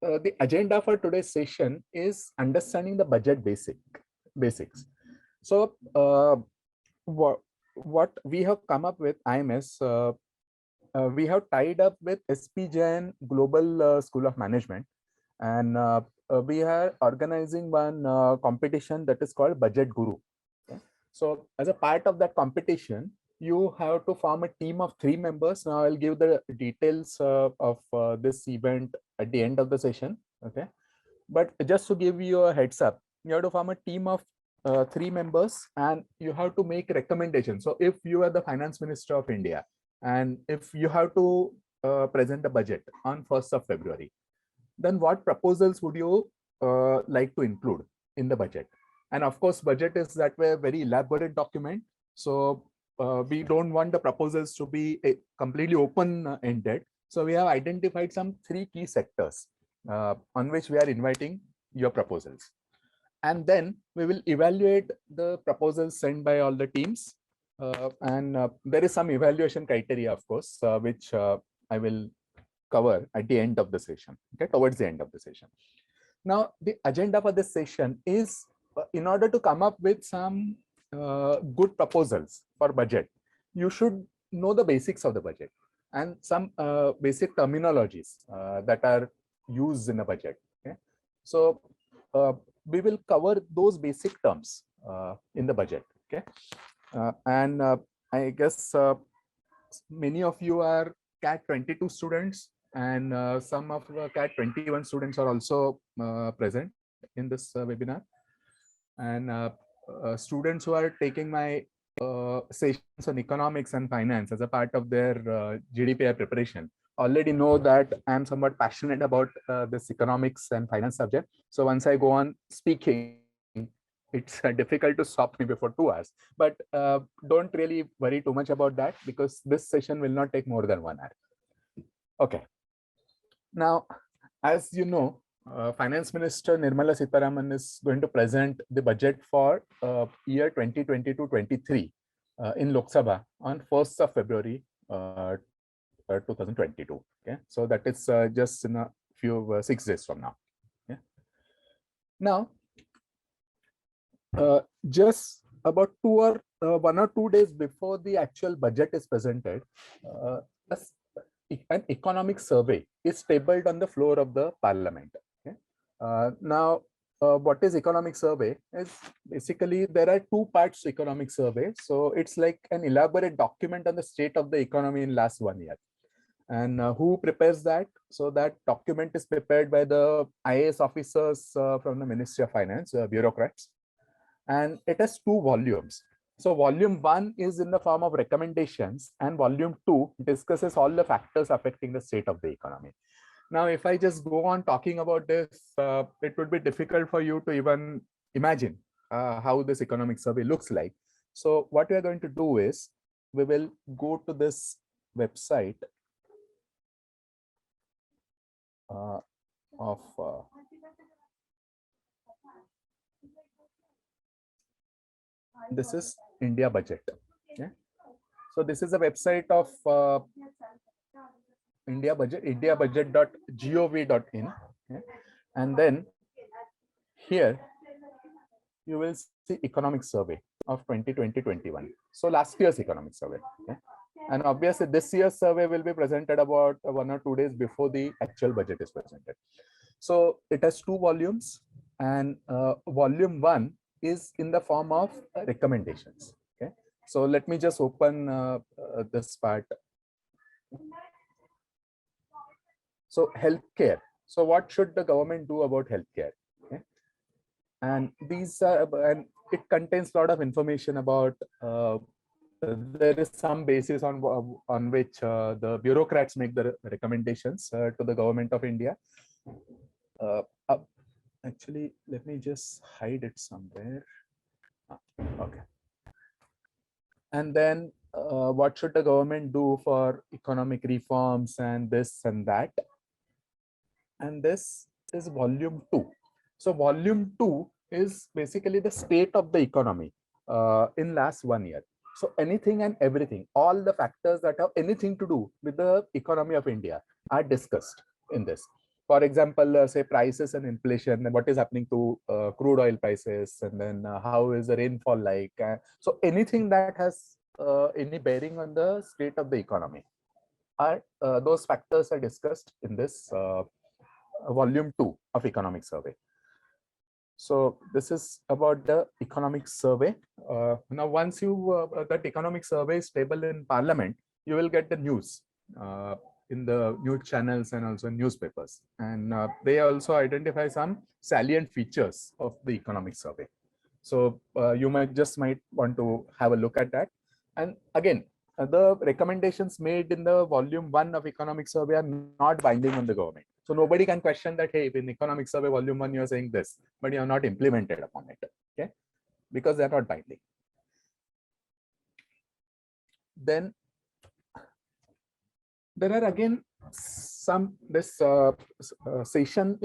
the agenda for today's session is understanding the budget basics. So what we have come up with IMS, we have tied up with SP Jain Global School of Management, and we are organizing one competition that is called Budget Guru. Okay? So as a part of that competition, you have to form a team of 3 members. Now I'll give the details of this event at the end of the session. Okay, but just to give you a heads up, you have to form a team of 3 members, and you have to make recommendations. So if you are the Finance Minister of India, and if you have to present a budget on 1st of February, then what proposals would you like to include in the budget? And of course, budget is that way a very elaborate document. So we don't want the proposals to be completely open-ended. So we have identified some 3 key sectors on which we are inviting your proposals. And then we will evaluate the proposals sent by all the teams. And there is some evaluation criteria, of course, which I will cover at the end of the session, okay, towards the end of the session. Now, the agenda for this session is in order to come up with some good proposals for budget, you should know the basics of the budget and some basic terminologies that are used in a budget. Okay, so we will cover those basic terms in the budget. Okay, and I guess many of you are CAT 22 students, and some of the CAT 21 students are also present in this webinar. And students who are taking my sessions on economics and finance as a part of their GDPR preparation already know that I'm somewhat passionate about this economics and finance subject. So once I go on speaking, it's difficult to stop me before 2 hours. But don't really worry too much about that, because this session will not take more than 1 hour. Okay. Now, as you know, Finance Minister Nirmala Sitharaman is going to present the budget for year 2022-23 in Lok Sabha on 1st of February 2022. Okay, so that is just in a few 6 days from now. Okay. Now, just about 1 or 2 days before the actual budget is presented, an economic survey is tabled on the floor of the parliament. Okay? Now, what is economic survey? Is basically there are 2 parts to economic survey. So it's like an elaborate document on the state of the economy in last 1 year. And who prepares that? So that document is prepared by the IAS officers from the Ministry of Finance, bureaucrats, and it has 2 volumes. So volume 1 is in the form of recommendations, and volume 2 discusses all the factors affecting the state of the economy. Now, if I just go on talking about this, it would be difficult for you to even imagine how this economic survey looks like. So what we are going to do is we will go to this website of this is India Budget. Okay. So this is a website of India Budget, indiabudget.gov.in. Okay. And then here you will see economic survey of 2020-21. So last year's economic survey. Okay. And obviously this year's survey will be presented about 1 or 2 days before the actual budget is presented. So it has 2 volumes, and volume 1 is in the form of recommendations. Okay, so let me just open this part. So healthcare. So what should the government do about healthcare? Okay, and these are, and it contains a lot of information about. There is some basis on which the bureaucrats make the recommendations to the government of India. Actually, let me just hide it somewhere. Okay. And then what should the government do for economic reforms and this and that? And this is volume 2. So volume 2 is basically the state of the economy in last 1 year. So anything and everything, all the factors that have anything to do with the economy of India are discussed in this. For example, say prices and inflation, and what is happening to crude oil prices, and then how is the rainfall like. So anything that has any bearing on the state of the economy, are those factors are discussed in this volume 2 of economic survey. So this is about the economic survey. Now, once that economic survey is stable in Parliament, you will get the news in the news channels and also newspapers. And they also identify some salient features of the economic survey. So you might want to have a look at that. And again, the recommendations made in the volume 1 of economic survey are not binding on the government. So nobody can question that, hey, in economic survey volume 1, you're saying this, but you're not implemented upon it, okay? Because they're not binding. Then there are again this session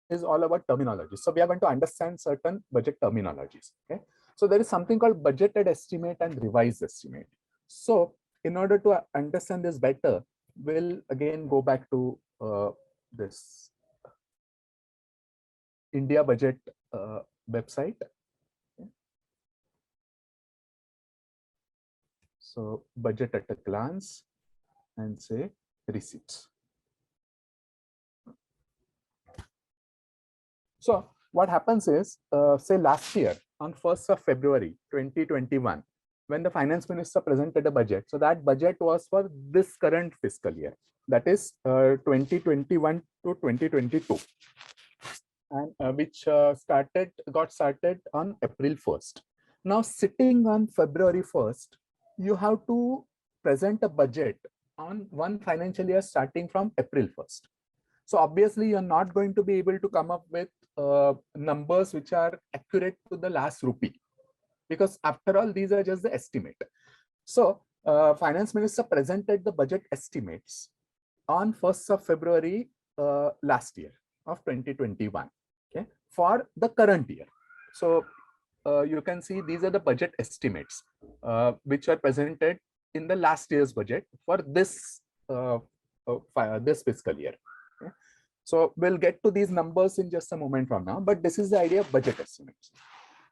is all about terminology. So we are going to understand certain budget terminologies, okay? So there is something called budgeted estimate and revised estimate. So in order to understand this better, we'll again go back to this India budget website. Okay. So budget at a glance and say receipts. So what happens is, say last year on 1st of February 2021, when the finance minister presented a budget, so that budget was for this current fiscal year, that is 2021 to 2022, and which got started on April 1st. Now, sitting on February 1st, you have to present a budget on one financial year starting from April 1st. So obviously, you're not going to be able to come up with numbers which are accurate to the last rupee, because after all, these are just the estimate. So finance minister presented the budget estimates on 1st of February last year of 2021, okay, for the current year. So you can see these are the budget estimates which are presented in the last year's budget for this this fiscal year. Okay. So we'll get to these numbers in just a moment from now, but this is the idea of budget estimates.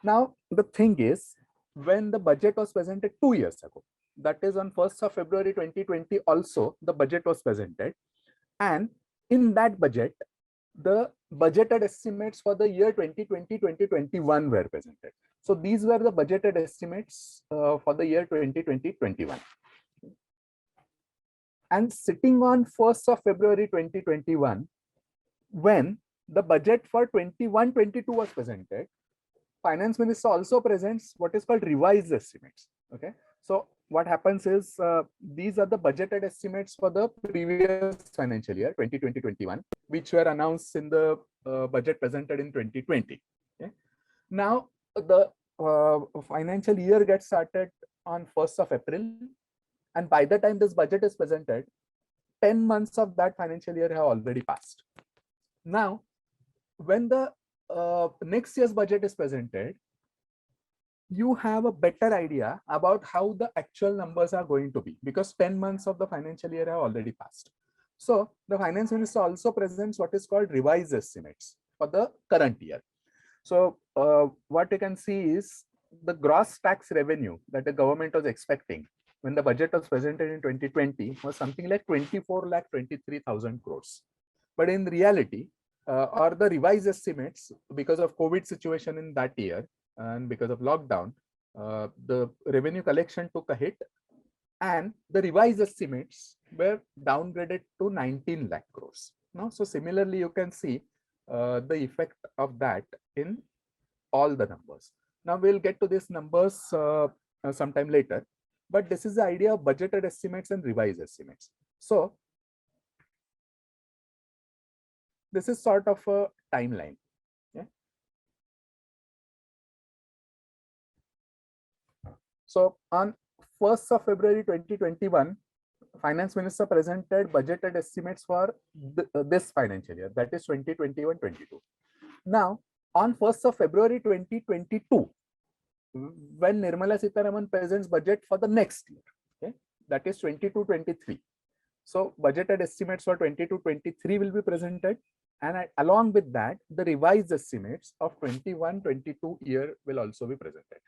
Now, the thing is, when the budget was presented 2 years ago, that is on 1st of February 2020, also the budget was presented. And in that budget, the budgeted estimates for the year 2020-2021 were presented. So these were the budgeted estimates for the year 2020-21. And sitting on 1st of February 2021, when the budget for 21-22 was presented, finance minister also presents what is called revised estimates. Okay, so what happens is these are the budgeted estimates for the previous financial year 2020-21, which were announced in the budget presented in 2020. Okay, now the financial year gets started on 1st of April, and by the time this budget is presented, 10 months of that financial year have already passed. Now, when the next year's budget is presented, you have a better idea about how the actual numbers are going to be, because 10 months of the financial year have already passed. So the finance minister also presents what is called revised estimates for the current year. So what you can see is the gross tax revenue that the government was expecting when the budget was presented in 2020 was something like 24,23,000 crores. But in reality, or the revised estimates, because of COVID situation in that year and because of lockdown, the revenue collection took a hit, and the revised estimates were downgraded to 19 lakh crores. Now, so similarly, you can see the effect of that in all the numbers. Now we'll get to these numbers sometime later, but this is the idea of budgeted estimates and revised estimates. So this is sort of a timeline. Okay. So on 1st of February 2021, finance minister presented budgeted estimates for this financial year, that is 2021-22. Now on 1st of February 2022, when Nirmala Sitharaman presents budget for the next year, okay, that is 22-23. So budgeted estimates for 22-23 will be presented, And along with that, the revised estimates of 21-22 year will also be presented.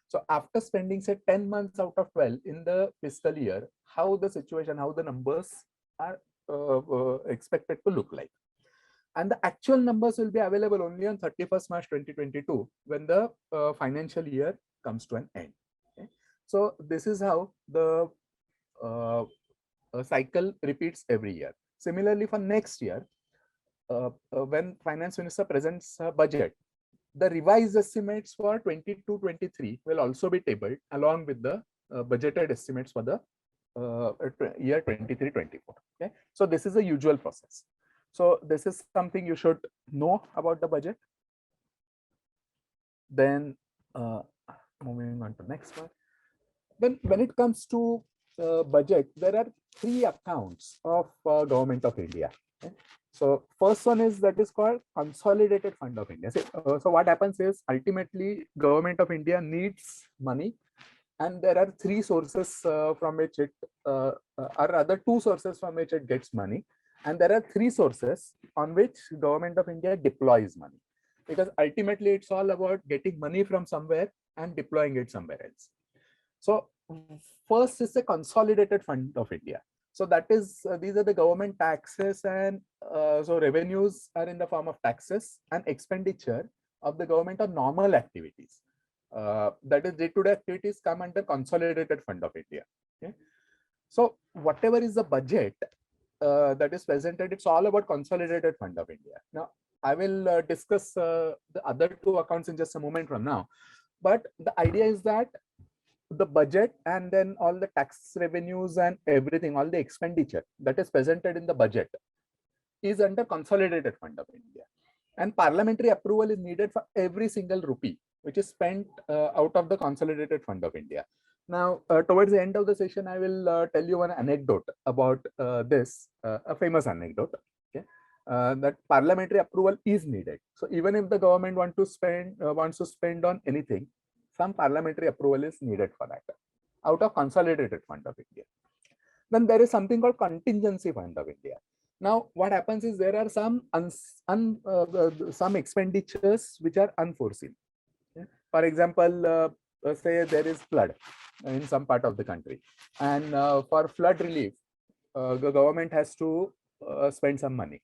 So after spending say 10 months out of 12 in the fiscal year, how the situation, how the numbers are expected to look like. And the actual numbers will be available only on 31st March 2022 when the financial year comes to an end. Okay? So this is how the cycle repeats every year. Similarly, for next year, when finance minister presents a budget, the revised estimates for 22-23 will also be tabled along with the budgeted estimates for the year 23-24. Okay, so this is a usual process. So this is something you should know about the budget. Then moving on to next one. Then when it comes to budget, there are three accounts of Government of India. Okay? So first one is that is called Consolidated Fund of India. So what happens is ultimately Government of India needs money, and there are three sources from which it or rather two sources from which it gets money, and there are three sources on which Government of India deploys money, because ultimately it's all about getting money from somewhere and deploying it somewhere else. So first is the Consolidated Fund of India. So that is these are the government taxes, and so revenues are in the form of taxes and expenditure of the government on normal activities. That is day-to-day activities come under Consolidated Fund of India. Okay? So whatever is the budget that is presented, it's all about Consolidated Fund of India. Now I will discuss the other two accounts in just a moment from now, but the idea is that the budget and then all the tax revenues and everything, all the expenditure that is presented in the budget is under Consolidated Fund of India, and parliamentary approval is needed for every single rupee which is spent out of the Consolidated Fund of India. Now towards the end of the session I will tell you one anecdote about this, a famous anecdote. Okay, that parliamentary approval is needed. So even if the government wants to spend on anything, some parliamentary approval is needed for that out of Consolidated Fund of India. Then there is something called Contingency Fund of India. Now what happens is there are some some expenditures which are unforeseen. For example, say there is flood in some part of the country, and for flood relief the government has to spend some money.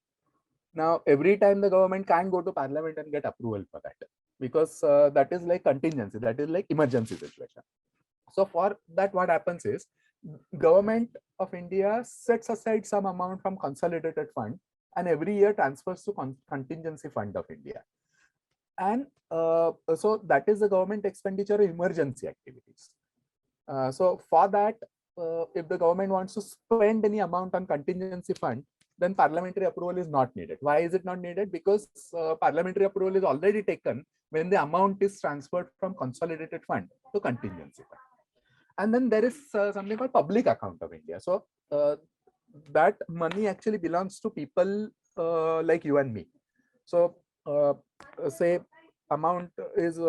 Now every time the government can't go to parliament and get approval for that, because that is like contingency, that is like emergency situation. So for that what happens is Government of India sets aside some amount from Consolidated Fund and every year transfers to Contingency Fund of India. And so that is the government expenditure emergency activities. So for that, if the government wants to spend any amount on Contingency Fund, then parliamentary approval is not needed. Why is it not needed? Because parliamentary approval is already taken when the amount is transferred from Consolidated Fund to Contingency Fund. And then there is something called Public Account of India. So that money actually belongs to people like you and me. So say amount is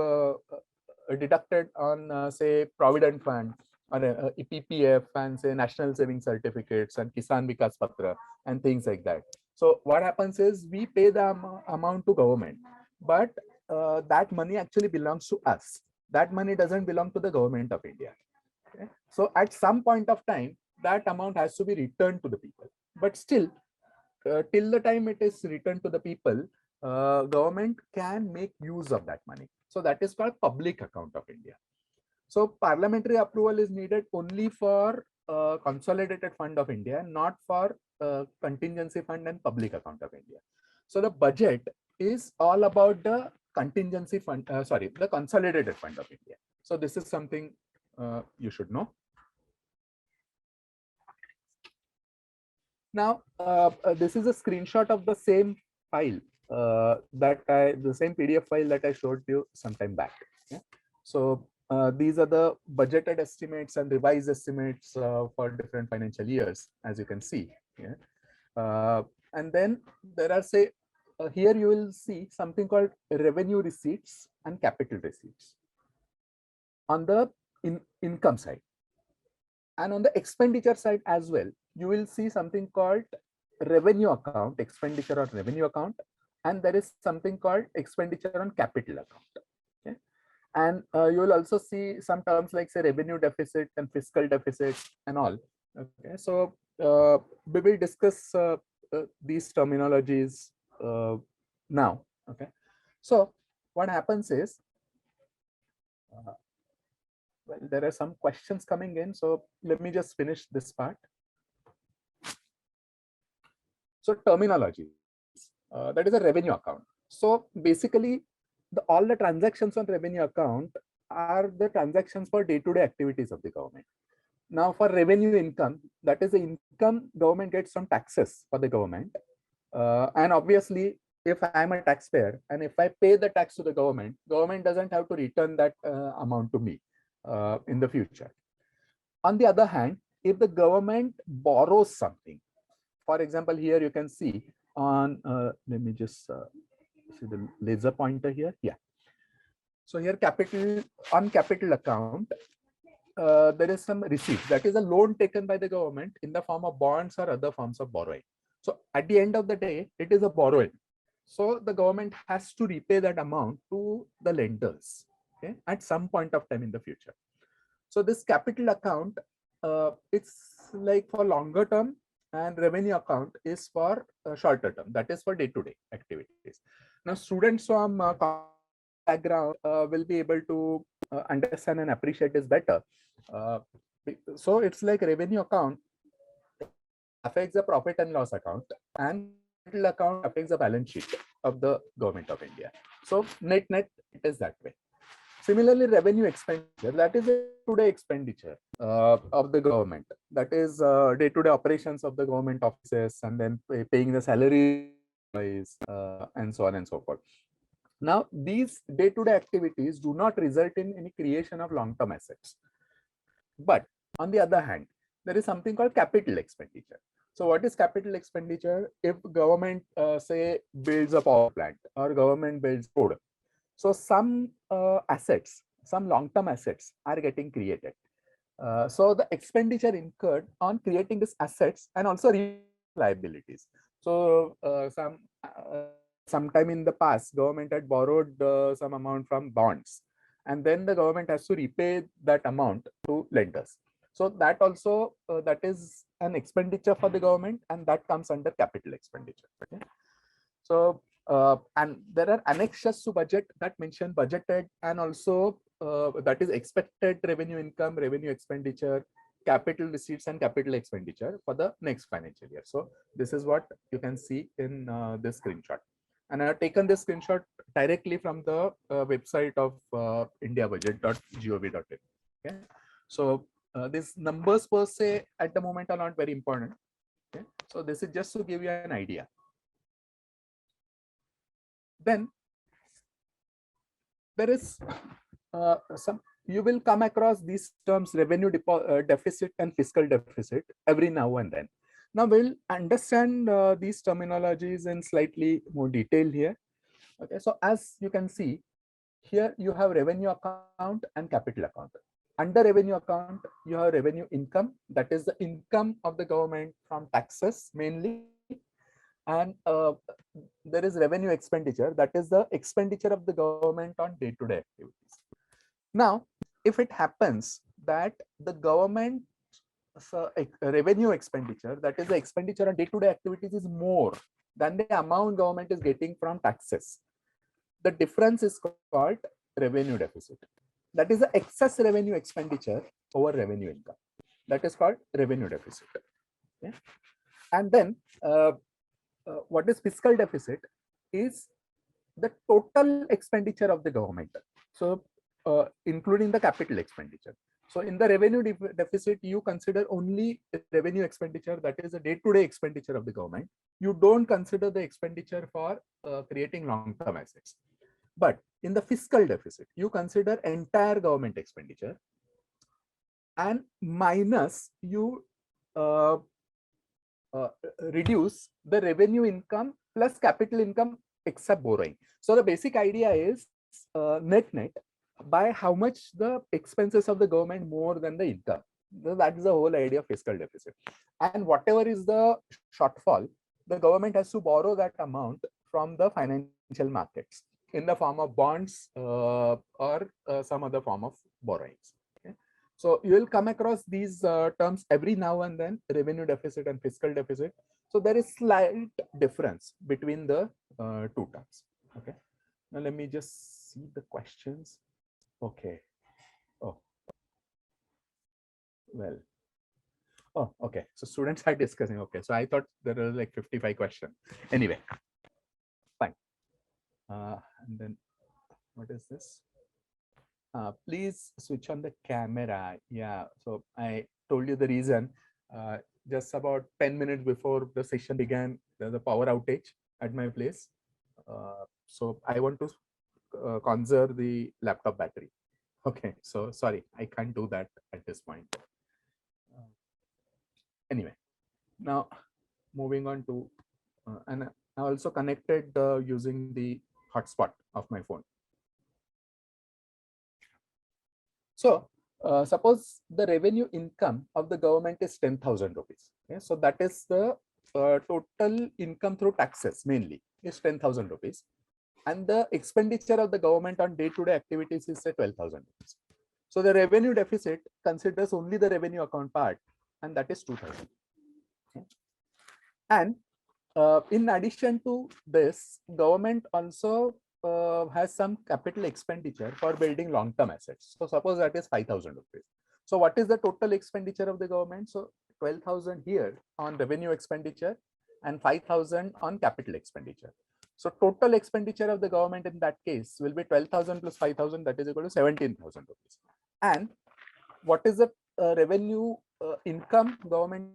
deducted on say Provident Fund or PPF and say National Saving Certificates and Kisan Vikas Patra and things like that. So what happens is we pay the amount to government, but that money actually belongs to us. That money doesn't belong to the Government of India. Okay? So at some point of time, that amount has to be returned to the people. But still, till the time it is returned to the people, government can make use of that money. So that is called Public Account of India. So parliamentary approval is needed only for Consolidated Fund of India, not for Contingency Fund and Public Account of India. So the budget is all about the Contingency Fund, the Consolidated Fund of India. So this is something you should know. Now, this is a screenshot of the same file the same PDF file that I showed you some time back. Yeah? So these are the budgeted estimates and revised estimates for different financial years, as you can see. Yeah? And then there are here you will see something called revenue receipts and capital receipts on the income side. And on the expenditure side as well, you will see something called revenue account, expenditure on revenue account, and there is something called expenditure on capital account. Okay, and you will also see some terms like say revenue deficit and fiscal deficit and all. Okay, so we will discuss these terminologies now. Okay, so what happens is, well, there are some questions coming in, so let me just finish this part. So terminology, that is a revenue account. So basically, all the transactions on revenue account are the transactions for day-to-day activities of the government. Now, for revenue income, that is the income government gets from taxes for the government. And obviously, if I'm a taxpayer and if I pay the tax to the government doesn't have to return that amount to me in the future. On the other hand, if the government borrows something, for example, here you can see on, let me just see the laser pointer here. Yeah. So here on capital account, there is some receipt, that is a loan taken by the government in the form of bonds or other forms of borrowing. So at the end of the day, it is a borrowing. So the government has to repay that amount to the lenders, okay, at some point of time in the future. So this capital account, it's like for longer term, and revenue account is for shorter term, that is for day-to-day activities. Now students from background will be able to understand and appreciate this better. So it's like revenue account affects the profit and loss account, and capital account affects the balance sheet of the government of India. So net it is that way. Similarly, revenue expenditure, that is a day-to-day expenditure of the government. That is day-to-day operations of the government offices, and then paying the salary and so on and so forth. Now, these day-to-day activities do not result in any creation of long-term assets. But on the other hand, there is something called capital expenditure. So what is capital expenditure? If government say builds a power plant or government builds road, so some assets, some long-term assets are getting created. So the expenditure incurred on creating these assets and also liabilities. So sometime in the past, government had borrowed some amount from bonds, and then the government has to repay that amount to lenders. So that also that is an expenditure for the government, and that comes under capital expenditure. Okay? So and there are annexures to budget that mention budgeted and also that is expected revenue income, revenue expenditure, capital receipts, and capital expenditure for the next financial year. So this is what you can see in this screenshot. And I have taken this screenshot directly from the website of indiabudget.gov.in. Okay. So these numbers per se at the moment are not very important. Okay. So this is just to give you an idea. Then there is some, you will come across these terms revenue deficit and fiscal deficit every now and then. Now we'll understand these terminologies in slightly more detail here. Okay, so as you can see here, you have revenue account and capital account. Under revenue account, you have revenue income, that is the income of the government from taxes mainly. And there is revenue expenditure, that is the expenditure of the government on day-to-day activities. Now, if it happens that the government revenue expenditure, that is the expenditure on day-to-day activities, is more than the amount government is getting from taxes, the difference is called revenue deficit. That is the excess revenue expenditure over revenue income. That is called revenue deficit. Okay? And then what is fiscal deficit is the total expenditure of the government. So including the capital expenditure. So in the revenue deficit, you consider only revenue expenditure, that is a day-to-day expenditure of the government. You don't consider the expenditure for creating long-term assets. But in the fiscal deficit, you consider entire government expenditure and minus you reduce the revenue income plus capital income except borrowing. So the basic idea is net by how much the expenses of the government more than the income. That is the whole idea of fiscal deficit. And whatever is the shortfall, the government has to borrow that amount from the financial markets in the form of bonds or some other form of borrowings. Okay? So you will come across these terms every now and then, revenue deficit and fiscal deficit. So there is slight difference between the two terms. Okay. Now let me just see the questions. Okay. Oh, well. Oh, okay. So students are discussing. Okay. So I thought there were like 55 questions. Anyway, fine. And then what is this? Please switch on the camera. Yeah. So I told you the reason. Just about 10 minutes before the session began, there's a power outage at my place. So I want to conserve the laptop battery. Okay. So sorry, I can't do that at this point. Anyway, now moving on to, and I also connected using the hotspot of my phone. So suppose the revenue income of the government is 10,000 rupees. Okay? So that is the total income through taxes mainly is 10,000 rupees. And the expenditure of the government on day-to-day activities is say 12,000 rupees. So the revenue deficit considers only the revenue account part, and that is 2,000. Okay? And in addition to this, government also has some capital expenditure for building long-term assets. So suppose that is 5,000 rupees. So what is the total expenditure of the government? So 12,000 here on revenue expenditure and 5,000 on capital expenditure. So total expenditure of the government in that case will be 12,000 plus 5,000, that is equal to 17,000 rupees. And what is the revenue income government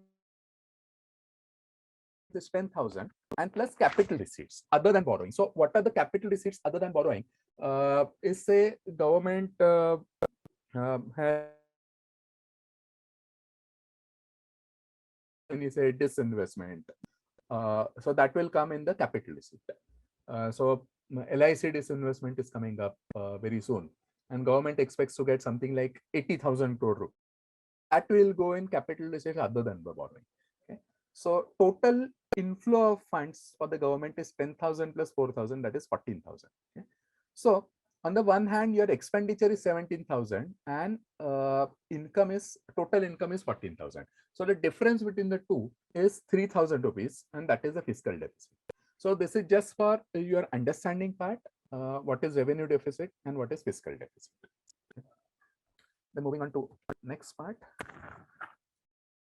is 10,000 and plus capital receipts other than borrowing. So what are the capital receipts other than borrowing? Is say government has, when you say disinvestment, so that will come in the capital receipt. So LIC disinvestment is coming up very soon, and government expects to get something like 80,000 crore rupees. That will go in capital receipts other than the borrowing. Okay. So total inflow of funds for the government is 10,000 plus 4,000, that is 14,000. Okay. So on the one hand, your expenditure is 17,000 and income is, total income is 14,000. So the difference between the two is 3,000 rupees, and that is the fiscal deficit. So this is just for your understanding part, what is revenue deficit and what is fiscal deficit. Okay. Then moving on to next part.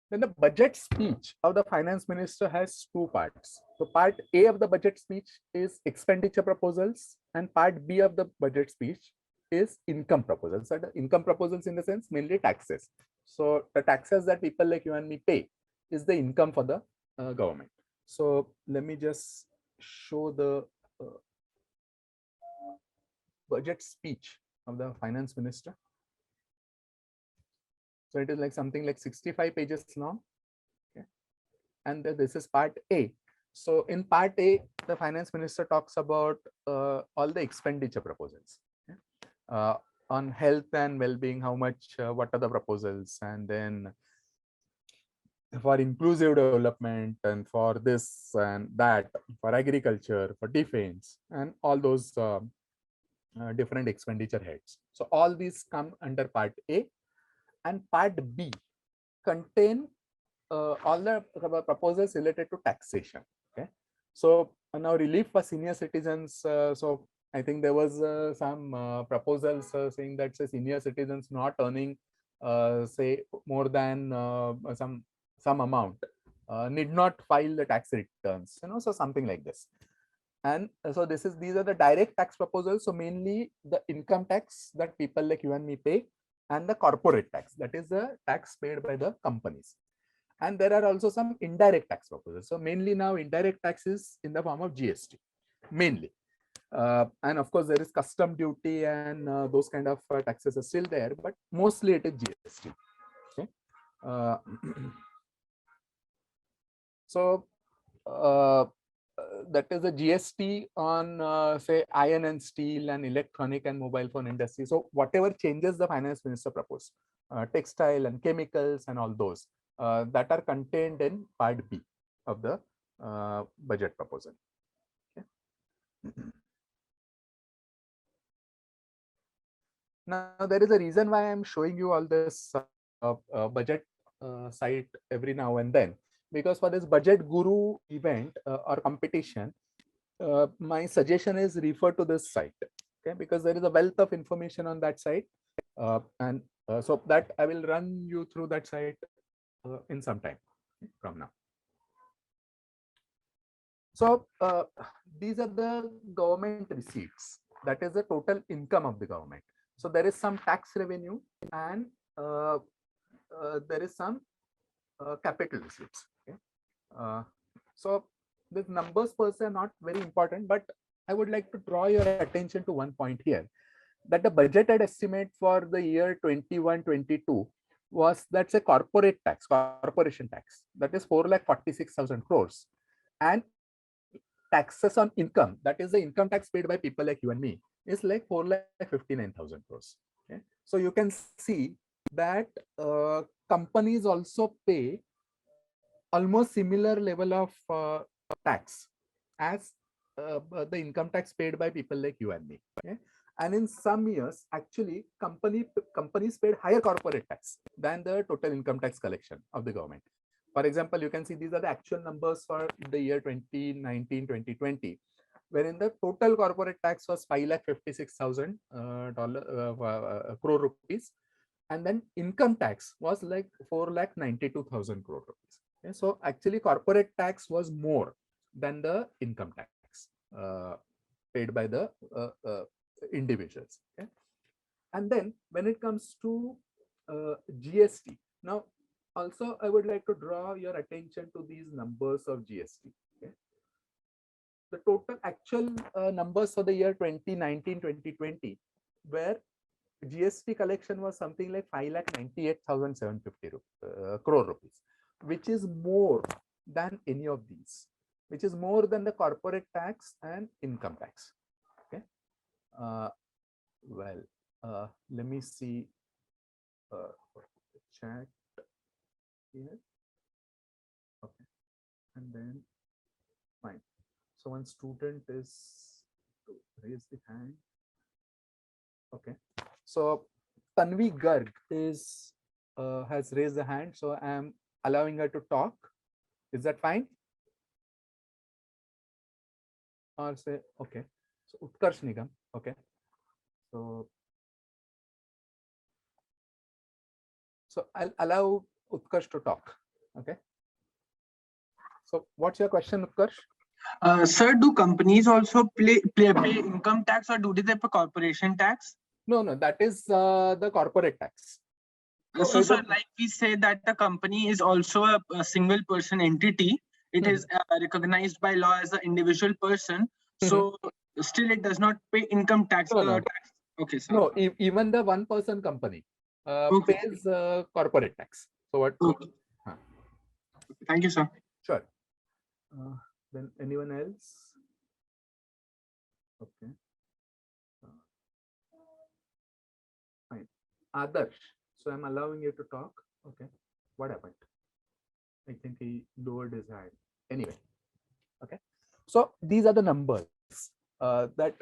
Then the budget speech of the finance minister has two parts. So part A of the budget speech is expenditure proposals, and part B of the budget speech is income proposals. So the income proposals in the sense mainly taxes. So the taxes that people like you and me pay is the income for the government. So let me just show the budget speech of the finance minister. So it is like something like 65 pages long. Okay. And this is part A. So in part A, the finance minister talks about all the expenditure proposals. Okay. On health and well-being, how much, what are the proposals, and then for inclusive development, and for this and that, for agriculture, for defense, and all those different expenditure heads. So all these come under part A, and part B contain all the proposals related to taxation. Okay. So now relief for senior citizens. So I think there was some proposals saying that say senior citizens not earning say more than some amount need not file the tax returns, so something like this. And so these are the direct tax proposals. So mainly the income tax that people like you and me pay, and the corporate tax, that is the tax paid by the companies. And there are also some indirect tax proposals. So mainly now indirect tax is in the form of GST mainly. And of course there is custom duty and those kind of taxes are still there, but mostly it is GST. Okay. So that is the GST on say iron and steel and electronic and mobile phone industry. So whatever changes the finance minister proposed, textile and chemicals and all those that are contained in part B of the budget proposal. Okay. Now there is a reason why I'm showing you all this budget site every now and then, because for this budget guru event or competition, my suggestion is refer to this site, okay, because there is a wealth of information on that site, and so that I will run you through that site in some time from now. So these are the government receipts, that is the total income of the government. So there is some tax revenue and there is some capital receipts. Okay? So the numbers per se are not very important, but I would like to draw your attention to one point here, that the budgeted estimate for the year 21-22 was, that's a corporate tax, corporation tax, that is 4,46,000 crores, and taxes on income, that is the income tax paid by people like you and me, is like 4,59,000 crores. Okay? So you can see that companies also pay almost similar level of tax as the income tax paid by people like you and me. Okay? And in some years, actually, companies paid higher corporate tax than the total income tax collection of the government. For example, you can see these are the actual numbers for the year 2019-2020, wherein the total corporate tax was 5,56,000 crore rupees, and then income tax was like 4,92,000 crore rupees. Okay? So actually, corporate tax was more than the income tax paid by the individuals. Okay? And then when it comes to GST, now also I would like to draw your attention to these numbers of GST. Okay? The total actual numbers for the year 2019-2020, where GST collection was something like 5,98,750 crore rupees, which is more than any of these, which is more than the corporate tax and income tax. Okay. Let me see chat here. Okay, and then fine. So one student is to raise the hand. Okay, so Tanvi Garg is has raised the hand, so I am allowing her to talk. Is that fine? Or say okay. So Utkarsh Nigam. Okay. So I'll allow Utkarsh to talk. Okay. So what's your question, Utkarsh? Sir, do companies also pay income tax, or do they pay corporation tax? No, that is the corporate tax. So, sir, like we say that the company is also a single person entity. It is recognized by law as an individual person. So still it does not pay income tax. No. Okay, sir. No, even the one person company pays corporate tax. So what? Okay. Thank you, sir. Sure. Then anyone else? Okay. Fine. Adarsh. So I'm allowing you to talk. Okay. What happened? I think he lowered his hand. Anyway. Okay. So these are the numbers that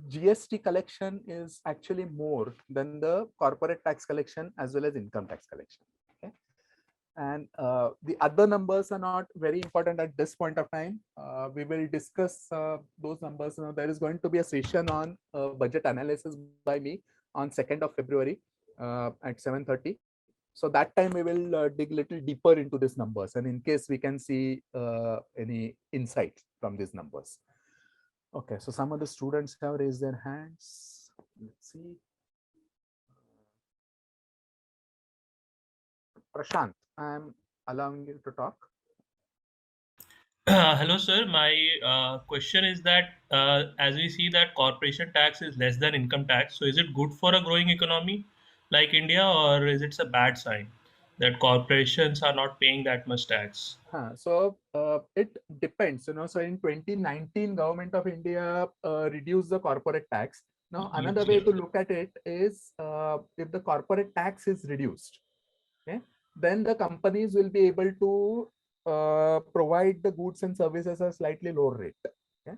GST collection is actually more than the corporate tax collection as well as income tax collection. Okay. And the other numbers are not very important at this point of time. We will discuss those numbers. Now, there is going to be a session on budget analysis by me on 2nd of February at 7:30. So that time we will dig a little deeper into these numbers, and in case we can see any insights from these numbers. Okay, so some of the students have raised their hands. Let's see. Prashant, I'm allowing you to talk. Hello, sir. My question is that as we see that corporation tax is less than income tax, so is it good for a growing economy like India, or is it a bad sign that corporations are not paying that much tax? So it depends, So in 2019, Government of India reduced the corporate tax. Now, another way to look at it is if the corporate tax is reduced, okay, then the companies will be able to provide the goods and services at a slightly lower rate. Okay?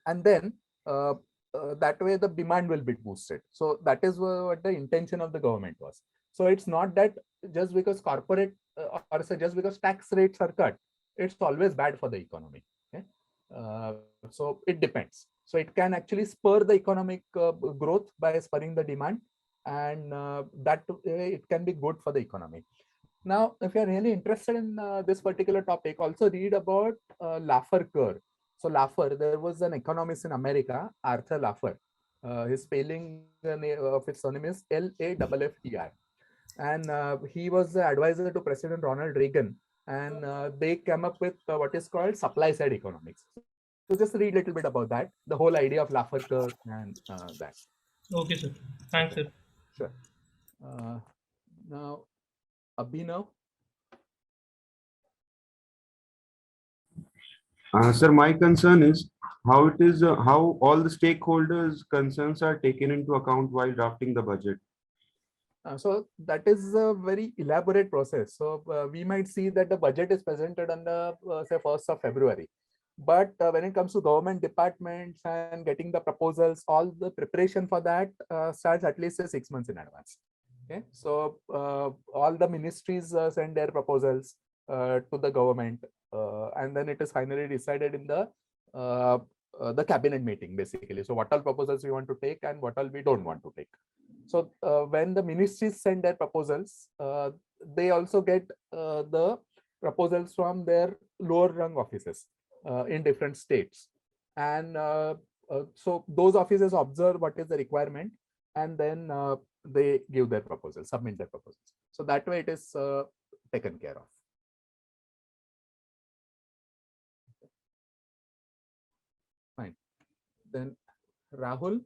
And then that way the demand will be boosted. So that is what the intention of the government was. So it's not that just because corporate or say just because tax rates are cut, it's always bad for the economy. Okay? So it depends. So it can actually spur the economic growth by spurring the demand, and that it can be good for the economy. Now, if you're really interested in this particular topic, also read about Laffer curve. So Laffer, there was an economist in America, Arthur Laffer. His spelling of his surname is Laffter, and he was the advisor to President Ronald Reagan, and they came up with what is called supply side economics. So just read a little bit about that, the whole idea of Laffer curve and that. Okay, sir. Thanks, Okay. sir. Sure. Now, Abhinav. Sir, my concern is how it is how all the stakeholders' concerns are taken into account while drafting the budget. So that is a very elaborate process. So we might see that the budget is presented on the say 1st of February, but when it comes to government departments and getting the proposals, all the preparation for that starts at least 6 months in advance. Okay, so all the ministries send their proposals to the government, and then it is finally decided in the cabinet meeting, basically. So what all proposals we want to take and what all we don't want to take. So when the ministries send their proposals, they also get the proposals from their lower rung offices in different states. And so those offices observe what is the requirement, and then they give their proposals, submit their proposals. So that way it is taken care of. Fine. Then Rahul.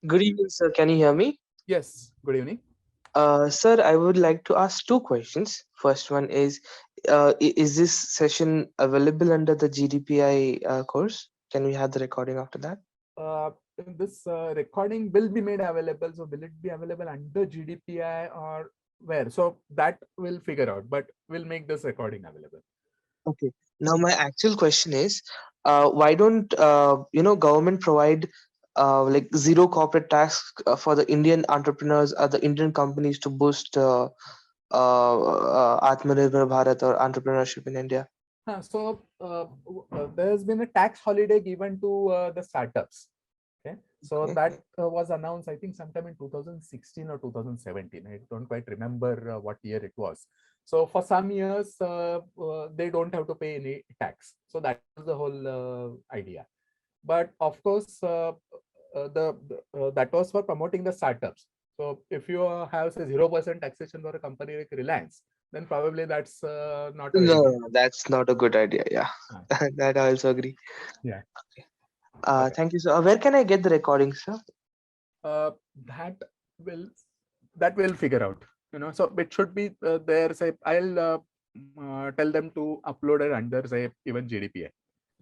Good evening, sir. Can you hear me? Yes, good evening. Sir, I would like to ask two questions. First one is this session available under the GDPI course? Can we have the recording after that? This recording will be made available. So will it be available under GDPI or where? So that we'll figure out, but we'll make this recording available. Okay. Now my actual question is, why don't government provide like zero corporate tax for the Indian entrepreneurs or the Indian companies to boost Atmanirbhar Bharat or entrepreneurship in India? So there's been a tax holiday given to the startups. Okay, so Okay. that was announced, I think, sometime in 2016 or 2017. I don't quite remember what year it was. So for some years, they don't have to pay any tax. So that was the whole idea. But of course, that was for promoting the startups. So if you have say 0% taxation for a company like Reliance, then probably that's not a very good. No, that's not a good idea. Yeah, that I also agree. Yeah. Okay. Thank you, sir. Where can I get the recording, sir? That will figure out. So it should be there. Say I'll tell them to upload it under say even GDPI.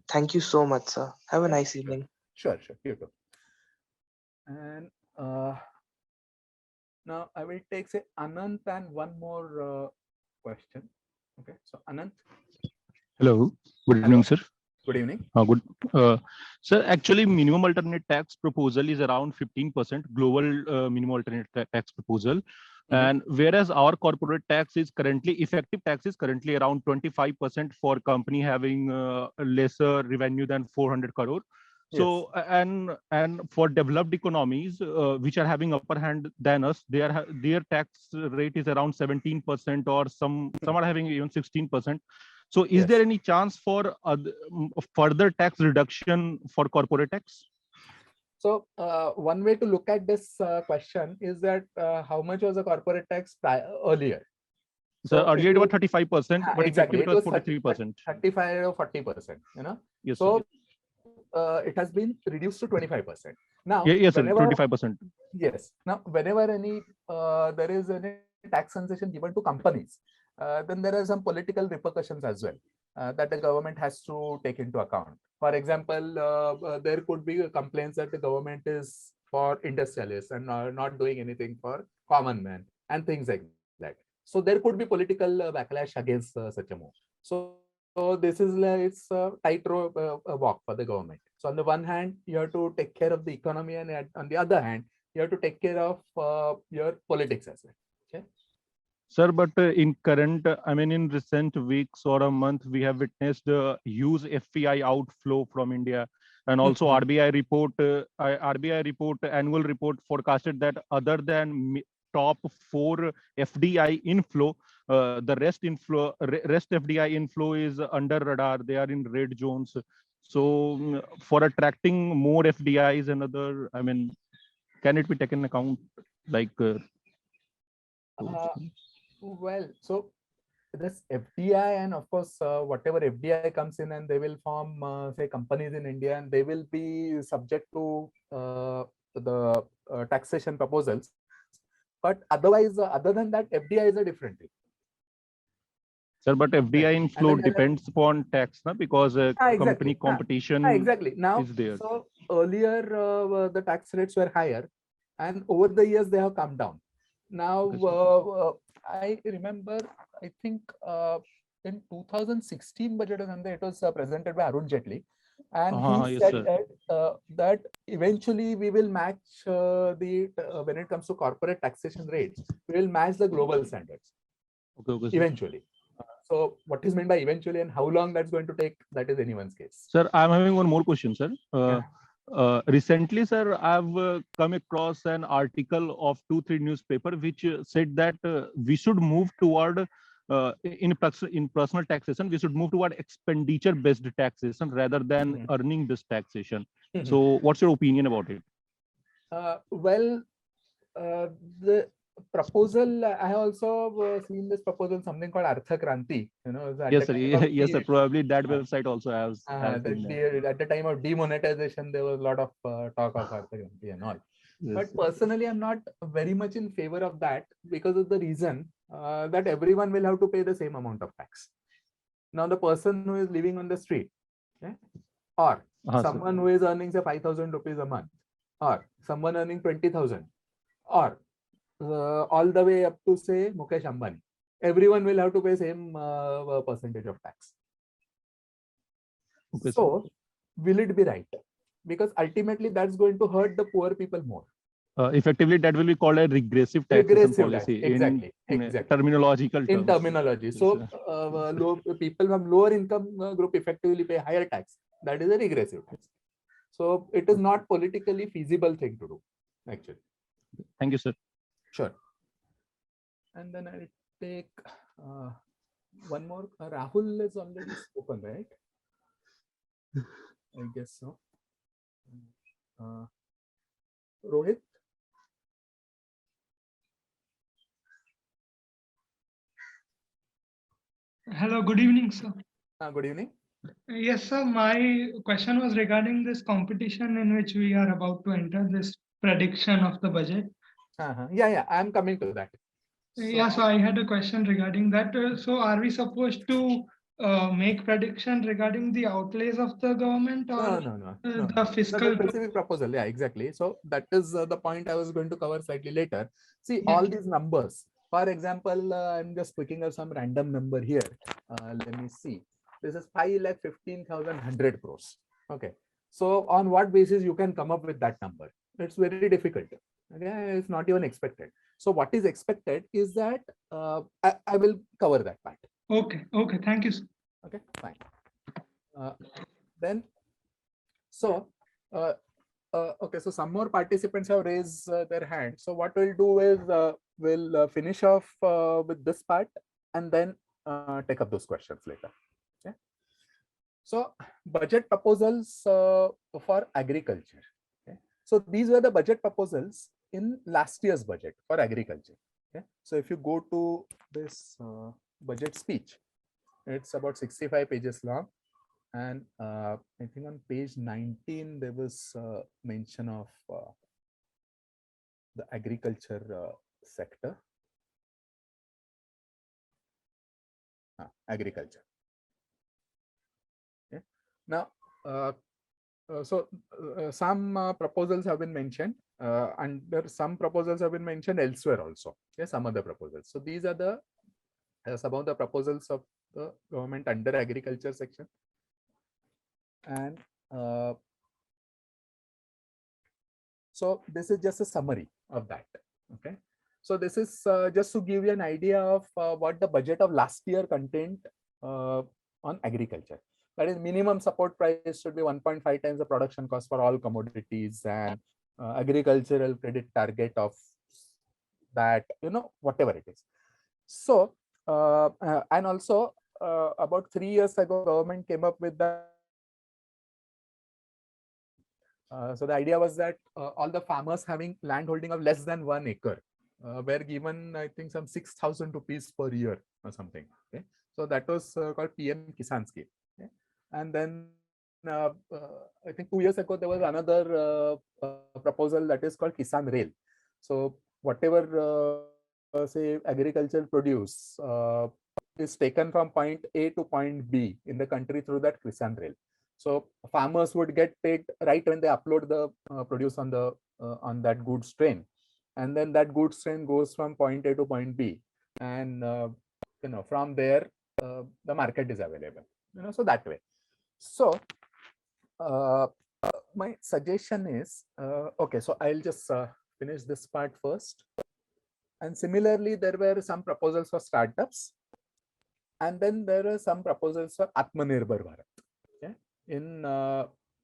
Thank you so much, sir. Have a nice evening. Sure. You too. And now I will take say Anant and one more question. Okay, so Anant. Hello, good evening, sir. Good evening. Good, sir. Actually, minimum alternate tax proposal is around 15% global minimum alternate tax proposal, and whereas our corporate tax is currently effective tax is currently around 25% for company having lesser revenue than 400 crore. So and for developed economies which are having upper hand than us, their tax rate is around 17%, or some are having even 16%. So is there any chance for further tax reduction for corporate tax? So one way to look at this question is that how much was the corporate tax earlier? So earlier it was 35%, but exactly, effective it was 43%. 35 or 40%. Yes. So it has been reduced to 25%. Now, yes, sir, 25%. Yes. Now, whenever any there is any tax concession given to companies, then there are some political repercussions as well that the government has to take into account. For example, there could be complaints that the government is for industrialists and not doing anything for common man, and things like that. So there could be political backlash against such a move. So this is like it's a tightrope walk for the government. So on the one hand, you have to take care of the economy, and on the other hand, you have to take care of your politics as well. Okay. Sir, but in current, in recent weeks or a month, we have witnessed huge FPI outflow from India, and also RBI report, annual report forecasted that other than top 4 FDI inflow, the rest FDI inflow is under radar. They are in red zones. So for attracting more FDIs and other, can it be taken account like? Well, so this FDI, and of course, whatever FDI comes in, and they will form, say, companies in India, and they will be subject to the taxation proposals. But otherwise, other than that, FDI is a different thing. Sir, but FDI inflow depends upon tax, na? Because company competition exactly. Now, is there. So earlier, the tax rates were higher, and over the years, they have come down. Now, I remember, I think in 2016 budget or something, it was presented by Arun Jaitley, and he said that eventually we will match when it comes to corporate taxation rates, we will match the global standards. Eventually. So what is meant by eventually, and how long that's going to take, that is anyone's case. Sir, I'm having one more question, sir. Recently, sir, I've come across an article of 2-3 newspaper which said that we should move toward in personal taxation, we should move toward expenditure-based taxation rather than earning-based taxation. So, what's your opinion about it? The proposal, I have also seen this proposal, something called Artha Kranti. Yes, sir. Yes, sir. Probably that website also has. At the time of demonetization, there was a lot of talk of Artha Kranti and all. Yes. But personally, I'm not very much in favor of that, because of the reason that everyone will have to pay the same amount of tax. Now, the person who is living on the street, or someone who is earning, say, 5,000 rupees a month, or someone earning 20,000, or all the way up to, say, Mukesh Ambani, everyone will have to pay same percentage of tax. Okay, so, will it be right? Because ultimately, that's going to hurt the poor people more. Effectively, that will be called a regressive taxation policy. Exactly. Terminological terms. In terminology. So, people from lower income group effectively pay higher tax. That is a regressive tax. So, it is not politically feasible thing to do, actually. Thank you, sir. Sure. And then I'll take one more. Rahul is already spoken, right? I guess so. Rohit? Hello, good evening, sir. Good evening. Yes, sir. My question was regarding this competition in which we are about to enter, this prediction of the budget. Yeah, I'm coming to that. So I had a question regarding that. So are we supposed to make prediction regarding the outlays of the government, or no. The fiscal specific proposal? Yeah, exactly. So that is the point I was going to cover slightly later. See, all these numbers. For example, I'm just picking up some random number here. Let me see. This is 5,15,100 crores. Okay. So on what basis you can come up with that number? It's very difficult. Okay, it's not even expected. So what is expected is that I will cover that part. Okay. Thank you, sir. Okay, fine. Then, so okay, so some more participants have raised their hand. So what we'll do is we'll finish off with this part and then take up those questions later. Okay. So budget proposals for agriculture. Okay. So these were the budget proposals in last year's budget for agriculture. Okay. So if you go to this budget speech, it's about 65 pages long. And I think on page 19, there was mention of the agriculture sector. Agriculture. Okay. Now, some proposals have been mentioned, and there some proposals have been mentioned elsewhere also. Okay, some other proposals. So these are the some of the proposals of the government under agriculture section. And so this is just a summary of that. Okay, so this is just to give you an idea of what the budget of last year contained on agriculture. That is, minimum support price should be 1.5 times the production cost for all commodities, and agricultural credit target of that, whatever it is. So and also about 3 years ago, government came up with that. So the idea was that all the farmers having land holding of less than 1 acre were given, I think, some 6,000 rupees per year or something. Okay, so that was called PM Kisan scheme. Okay? And then I think 2 years ago there was another proposal that is called Kisan Rail. So whatever say agricultural produce is taken from point A to point B in the country through that Kisan Rail. So farmers would get paid right when they upload the produce on the on that goods train, and then that goods train goes from point A to point B, and from there the market is available. So that way. So my suggestion is okay. So I'll just finish this part first. And similarly, there were some proposals for startups, and then there are some proposals for Atmanirbhar Bharat. Okay, in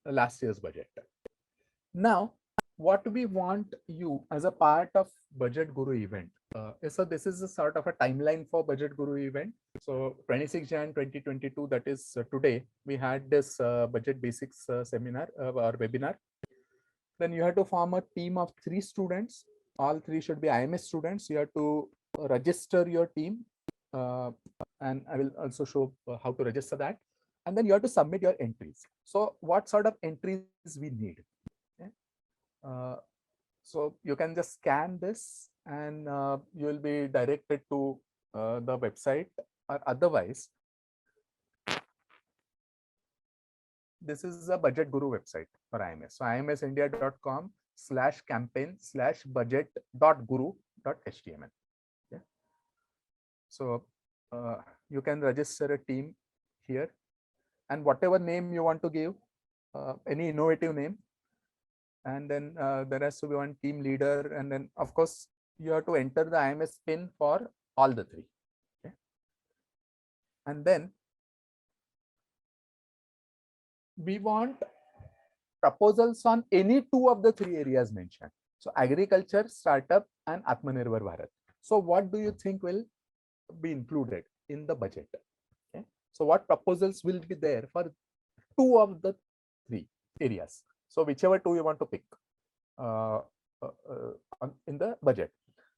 last year's budget. Now, what we want you as a part of Budget Guru event. So this is a sort of a timeline for Budget Guru event. So 26 Jan 2022, that is today, we had this budget basics seminar or webinar. Then you have to form a team of 3 students. All 3 should be IMS students. You have to register your team, and I will also show how to register that. And then you have to submit your entries. So what sort of entries we need? Okay. So you can just scan this, and you will be directed to the website, or otherwise this is a Budget Guru website for IMS. So imsindia.com/campaign/budget.guru.html. Okay. So you can register a team here, and whatever name you want to give, any innovative name. And then there has to be one team leader, and then of course you have to enter the IMS pin for all the 3. Okay. And then we want proposals on any 2 of the 3 areas mentioned. So agriculture, startup, and Atmanirbhar Bharat. So what do you think will be included in the budget? Okay. So what proposals will be there for 2 of the 3 areas? So whichever 2 you want to pick in the budget.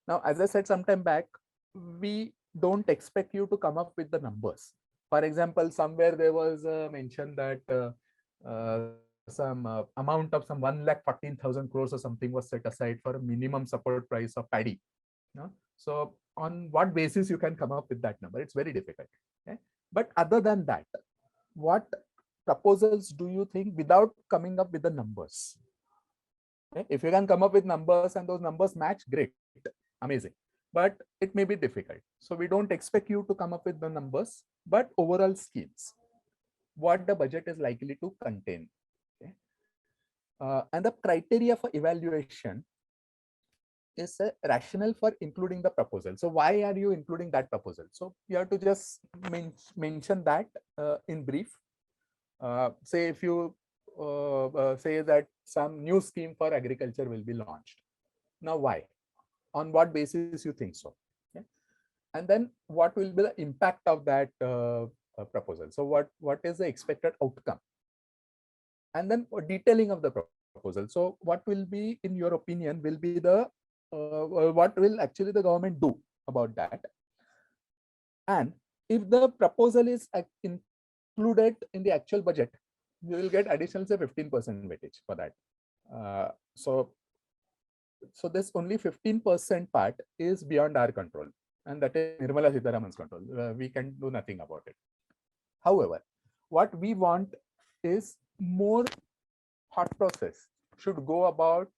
Now, as I said sometime back, we don't expect you to come up with the numbers. For example, somewhere there was mentioned that some amount of some 1,14,000 crores or something was set aside for a minimum support price of paddy. So on what basis you can come up with that number? It's very difficult. Okay? But other than that, what proposals do you think without coming up with the numbers? Okay? If you can come up with numbers and those numbers match, great, amazing. But it may be difficult. So we don't expect you to come up with the numbers, but overall schemes, what the budget is likely to contain. Okay? And the criteria for evaluation is a rationale for including the proposal. So why are you including that proposal? So you have to just mention that in brief. Say if you say that some new scheme for agriculture will be launched. Now why? On what basis you think so? Okay? And then what will be the impact of that proposal? So what is the expected outcome? And then detailing of the proposal. So what will be, in your opinion, will be the what will actually the government do about that? And if the proposal is included in the actual budget, you will get additional say 15% weightage for that. So this only 15% part is beyond our control, and that is Nirmala Sitharaman's control. We can do nothing about it. However, what we want is more thought process should go about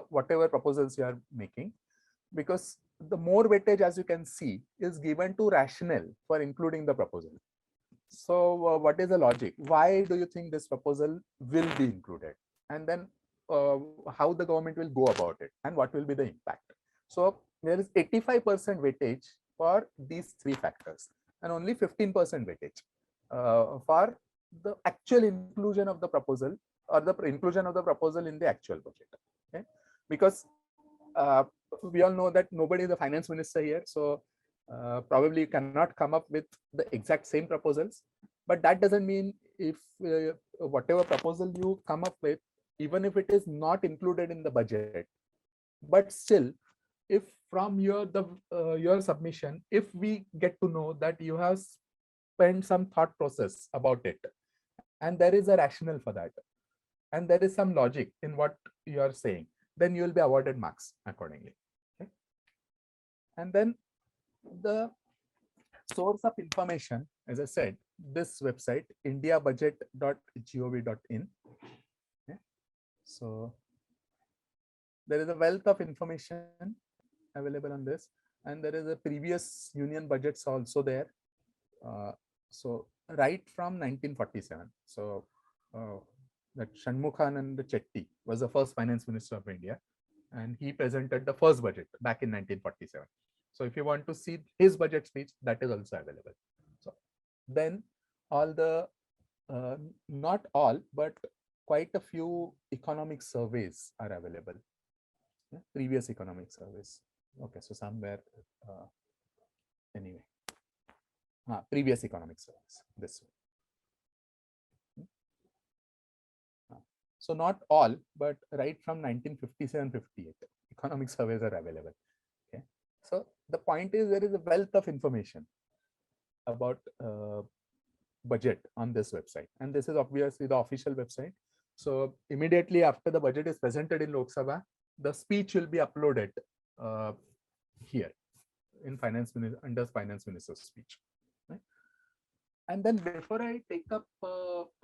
whatever proposals you are making, because the more weightage, as you can see, is given to rationale for including the proposal. So what is the logic? Why do you think this proposal will be included? And then how the government will go about it and what will be the impact. So there is 85% weightage for these three factors and only 15% weightage for the actual inclusion of the proposal or the inclusion of the proposal in the actual budget. Okay, because we all know that nobody is the finance minister here, so probably you cannot come up with the exact same proposals, but that doesn't mean if whatever proposal you come up with, even if it is not included in the budget, but still, if from your submission, if we get to know that you have spent some thought process about it, and there is a rationale for that, and there is some logic in what you are saying, then you will be awarded marks accordingly. Okay? And then the source of information, as I said, this website, indiabudget.gov.in. Okay? So there is a wealth of information available on this, and there is a previous union budgets also there. So right from 1947. So that Shanmukhanand Chetty was the first finance minister of India, and he presented the first budget back in 1947. So if you want to see his budget speech, that is also available. So then all the, not all, but quite a few economic surveys are available. Yeah, previous economic surveys. Okay, so somewhere, anyway, previous economic surveys, this one. So not all, but right from 1957-58, economic surveys are available. Okay, so the point is there is a wealth of information about budget on this website, and this is obviously the official website. So immediately after the budget is presented in Lok Sabha, the speech will be uploaded here in finance minister, under finance minister's speech. Right? And then before I take up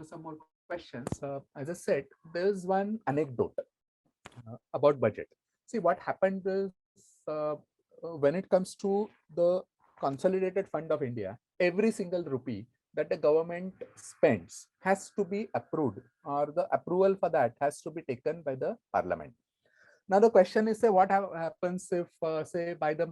some more questions, as I said, there's one anecdote about budget. See, what happened is when it comes to the Consolidated Fund of India, every single rupee that the government spends has to be approved, or the approval for that has to be taken by the parliament. Now the question is, say, what happens if, say, by the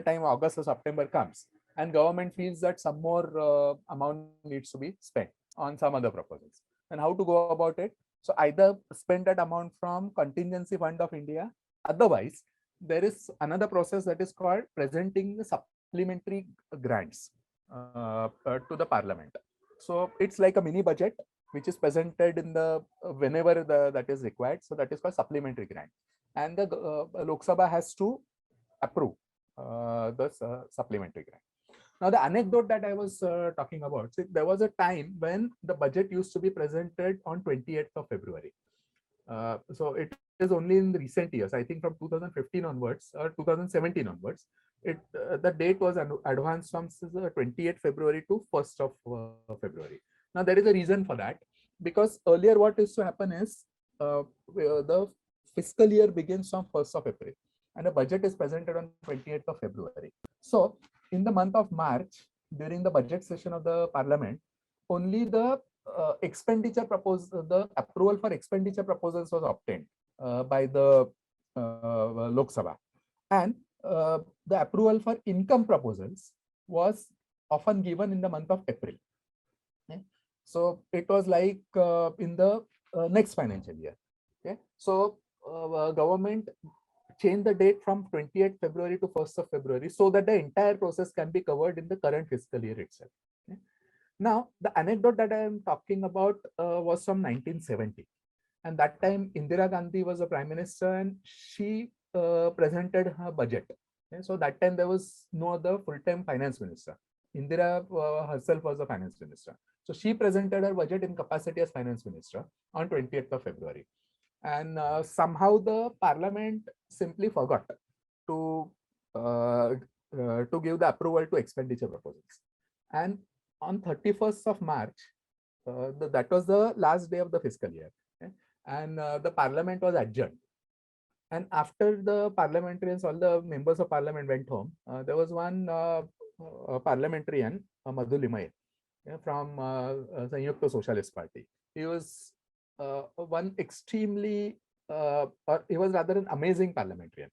time August or September comes, and government feels that some more amount needs to be spent on some other proposals, and how to go about it? So either spend that amount from Contingency Fund of India. Otherwise, there is another process that is called presenting the supplementary grants to the parliament. So it's like a mini budget which is presented in the whenever that is required. So that is called supplementary grant, and the Lok Sabha has to approve the supplementary grant. Now, the anecdote that I was talking about, see, there was a time when the budget used to be presented on 28th of February. So it is only in the recent years, I think from 2015 onwards or 2017 onwards, the date was advanced from 28th February to 1st of February. Now, there is a reason for that, because earlier what used to happen is the fiscal year begins from 1st of April and the budget is presented on 28th of February. So in the month of March, during the budget session of the parliament, only the expenditure proposal, the approval for expenditure proposals was obtained by the Lok Sabha, and the approval for income proposals was often given in the month of April. Okay? So it was like in the next financial year. Okay, so government change the date from 28th February to 1st of February so that the entire process can be covered in the current fiscal year itself. Okay? Now, the anecdote that I am talking about was from 1970. And that time Indira Gandhi was the prime minister and she presented her budget. Okay? So that time there was no other full-time finance minister. Indira herself was the finance minister. So she presented her budget in capacity as finance minister on 20th of February. And somehow the parliament simply forgot to give the approval to expenditure proposals. And on 31st of March, that was the last day of the fiscal year. Okay? and the parliament was adjourned. And after the parliamentarians, all the members of parliament went home, there was one parliamentarian, Madhu Limaye, from Sanyukta Socialist Party. He was one extremely, or he was rather an amazing parliamentarian.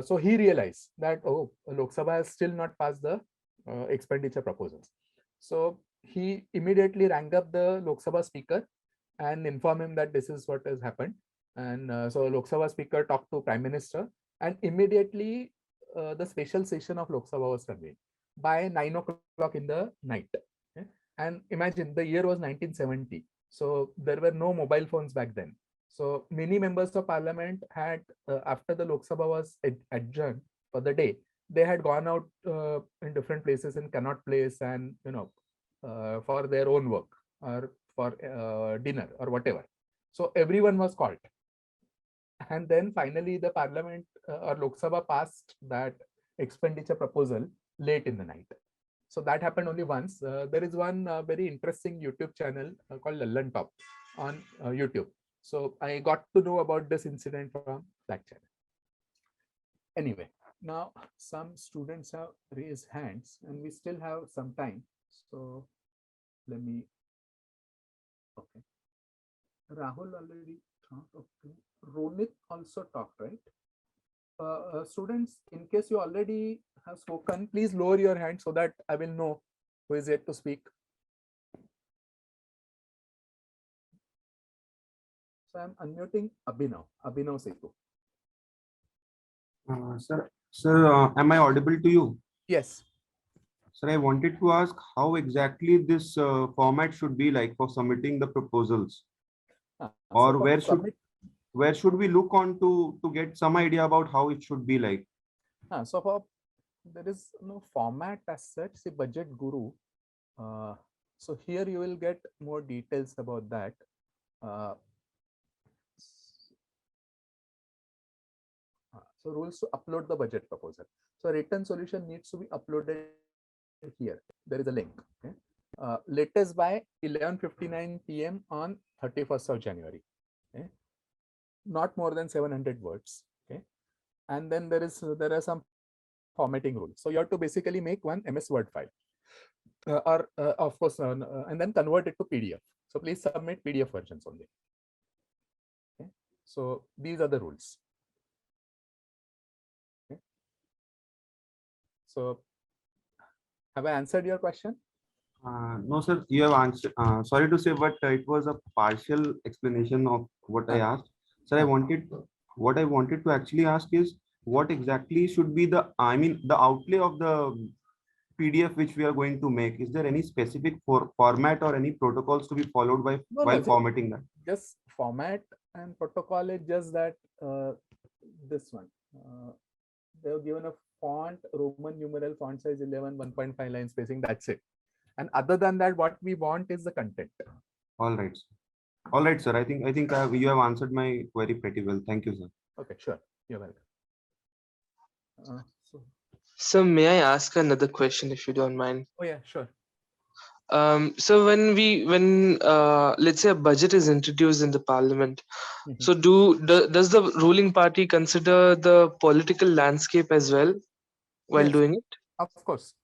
So he realized that, oh, Lok Sabha has still not passed the expenditure proposals. So he immediately rang up the Lok Sabha speaker and informed him that this is what has happened. And so Lok Sabha speaker talked to Prime Minister, and immediately the special session of Lok Sabha was convened by 9 o'clock in the night. Okay? And imagine, the year was 1970. So there were no mobile phones back then. So many members of parliament had, after the Lok Sabha was adjourned for the day, they had gone out in different places in Connaught Place, and for their own work or for dinner or whatever. So everyone was called. And then finally the parliament or Lok Sabha passed that expenditure proposal late in the night. So that happened only once. There is one very interesting YouTube channel called Lallan Top on YouTube. So I got to know about this incident from that channel. Anyway, now some students have raised hands and we still have some time. So let me, okay. Rahul already talked, okay. Ronit also talked, right? Students, in case you already have spoken, please lower your hand so that I will know who is yet to speak. So I'm unmuting Abhinav Setu. Sir, am I audible to you? Yes. Sir, I wanted to ask how exactly this format should be like for submitting the proposals, or so where should we look on to get some idea about how it should be like? So for, there is no format as such. See, Budget Guru. So here you will get more details about that. So rules to upload the budget proposal. So written solution needs to be uploaded here. There is a link. Okay? Latest by 11:59 p.m. on 31st of January. Okay? Not more than 700 words. Okay, and then there are some formatting rules. So you have to basically make one MS Word file, or of course, and then convert it to PDF. So please submit PDF versions only. Okay, so these are the rules. Okay. So have I answered your question? No, sir, you have answered. Sorry to say, but it was a partial explanation of what I asked. Sir, what I wanted to actually ask is what exactly should be the, I mean, the outlay of the PDF which we are going to make. Is there any specific format or any protocols to be followed by while formatting that? Just format and protocol is just that this one. They have given a font, Roman numeral, font size 11, 1.5 line spacing. That's it. And other than that, what we want is the content. All right. All right, sir. I think you have answered my query pretty well. Thank you, sir. Okay, sure. You're welcome. So may I ask another question if you don't mind? Oh yeah, sure. So when let's say a budget is introduced in the parliament, so does the ruling party consider the political landscape as well while doing it? Of course,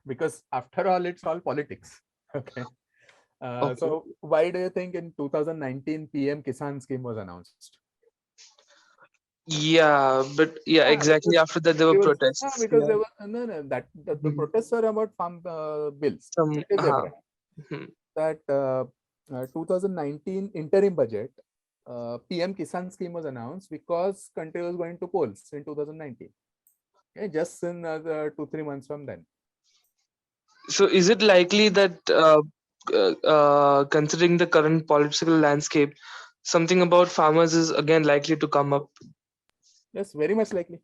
because after all, it's all politics. Okay. So why do you think in 2019 PM Kisan scheme was announced? Yeah, but yeah, exactly. After that, there were protests. Because there were the protests were about farm bills. That 2019 interim budget, PM Kisan scheme was announced because country was going to polls in 2019. Okay, just in 2-3 months from then. So is it likely that considering the current political landscape, something about farmers is again likely to come up? Yes, very much likely.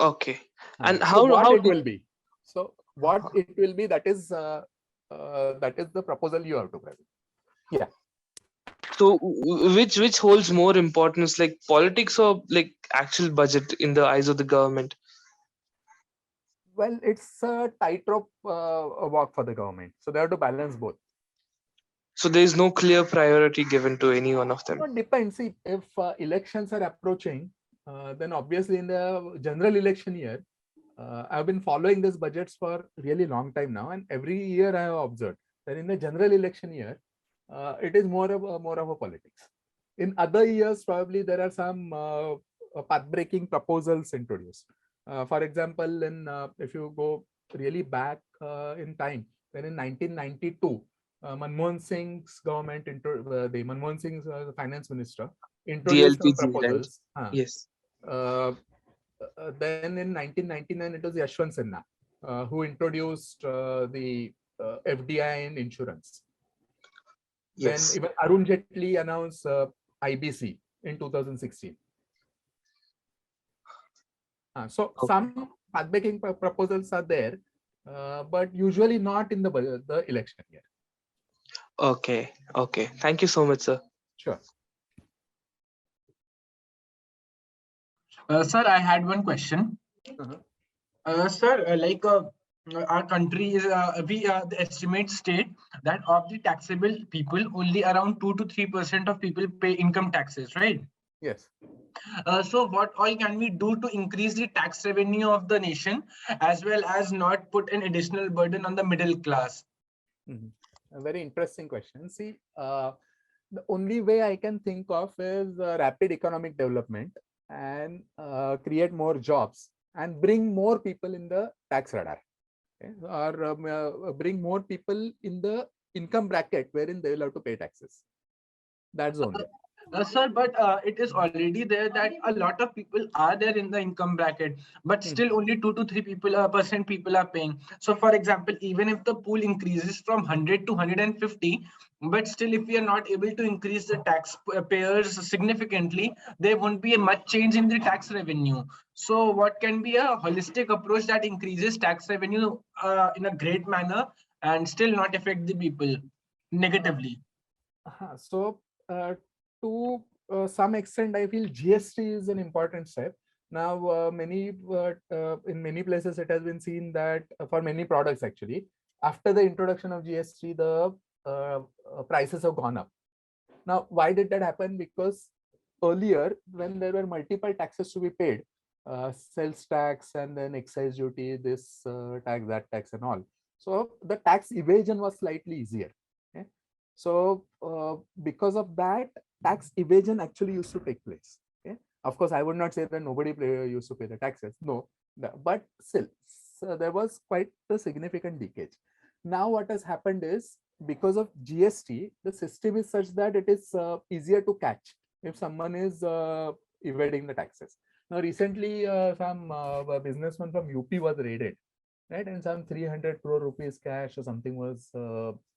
Okay. And so how it will be? So what it will be, that is the proposal you have to present. Yeah. So which holds more importance, like politics or like actual budget in the eyes of the government? Well, it's a tightrope walk for the government. So they have to balance both. So there is no clear priority given to any one of them. It depends. See, if elections are approaching, then obviously in the general election year, I've been following these budgets for really long time now, and every year I have observed that in the general election year, it is more of a politics. In other years, probably there are some path-breaking proposals introduced. For example, in if you go really back in time, then in 1992, Manmohan Singh's government, the Manmohan Singh's the finance minister, The introduced some LPG, right? proposals. Yes. Then in 1999, it was Yashwant Sinha who introduced the FDI in insurance. Yes. Then even Arun Jaitley announced IBC in 2016. So Okay. some path-breaking proposals are there, but usually not in the election year. Okay. Okay. Thank you so much, sir. Sure. Sir, I had one question. Sir, our country is the estimates state that of the taxable people, only around 2 to 3% of people pay income taxes, right? Yes. So what all can we do to increase the tax revenue of the nation, as well as not put an additional burden on the middle class? A very interesting question. See, the only way I can think of is rapid economic development and create more jobs and bring more people in the tax radar, okay? Or bring more people in the income bracket wherein they will have to pay taxes. That's the only. Sir, but it is already there that a lot of people are there in the income bracket, but still only 2 to 3% people are paying. So, for example, even if the pool increases from 100 to 150, but still, if we are not able to increase the taxpayers significantly, there won't be much change in the tax revenue. So, what can be a holistic approach that increases tax revenue in a great manner and still not affect the people negatively? So, to some extent, I feel GST is an important step. Now, in many places, it has been seen that for many products, actually, after the introduction of GST, the prices have gone up. Now, why did that happen? Because earlier, when there were multiple taxes to be paid, sales tax and then excise duty, this tax, that tax, and all. So the tax evasion was slightly easier. Okay? So because of that, tax evasion actually used to take place. Okay? Of course, I would not say that nobody used to pay the taxes. No, but still, so there was quite a significant leakage. Now, what has happened is, because of GST, the system is such that it is easier to catch if someone is evading the taxes. Now, recently, some businessman from UP was raided, right? And some 300 crore rupees cash or something was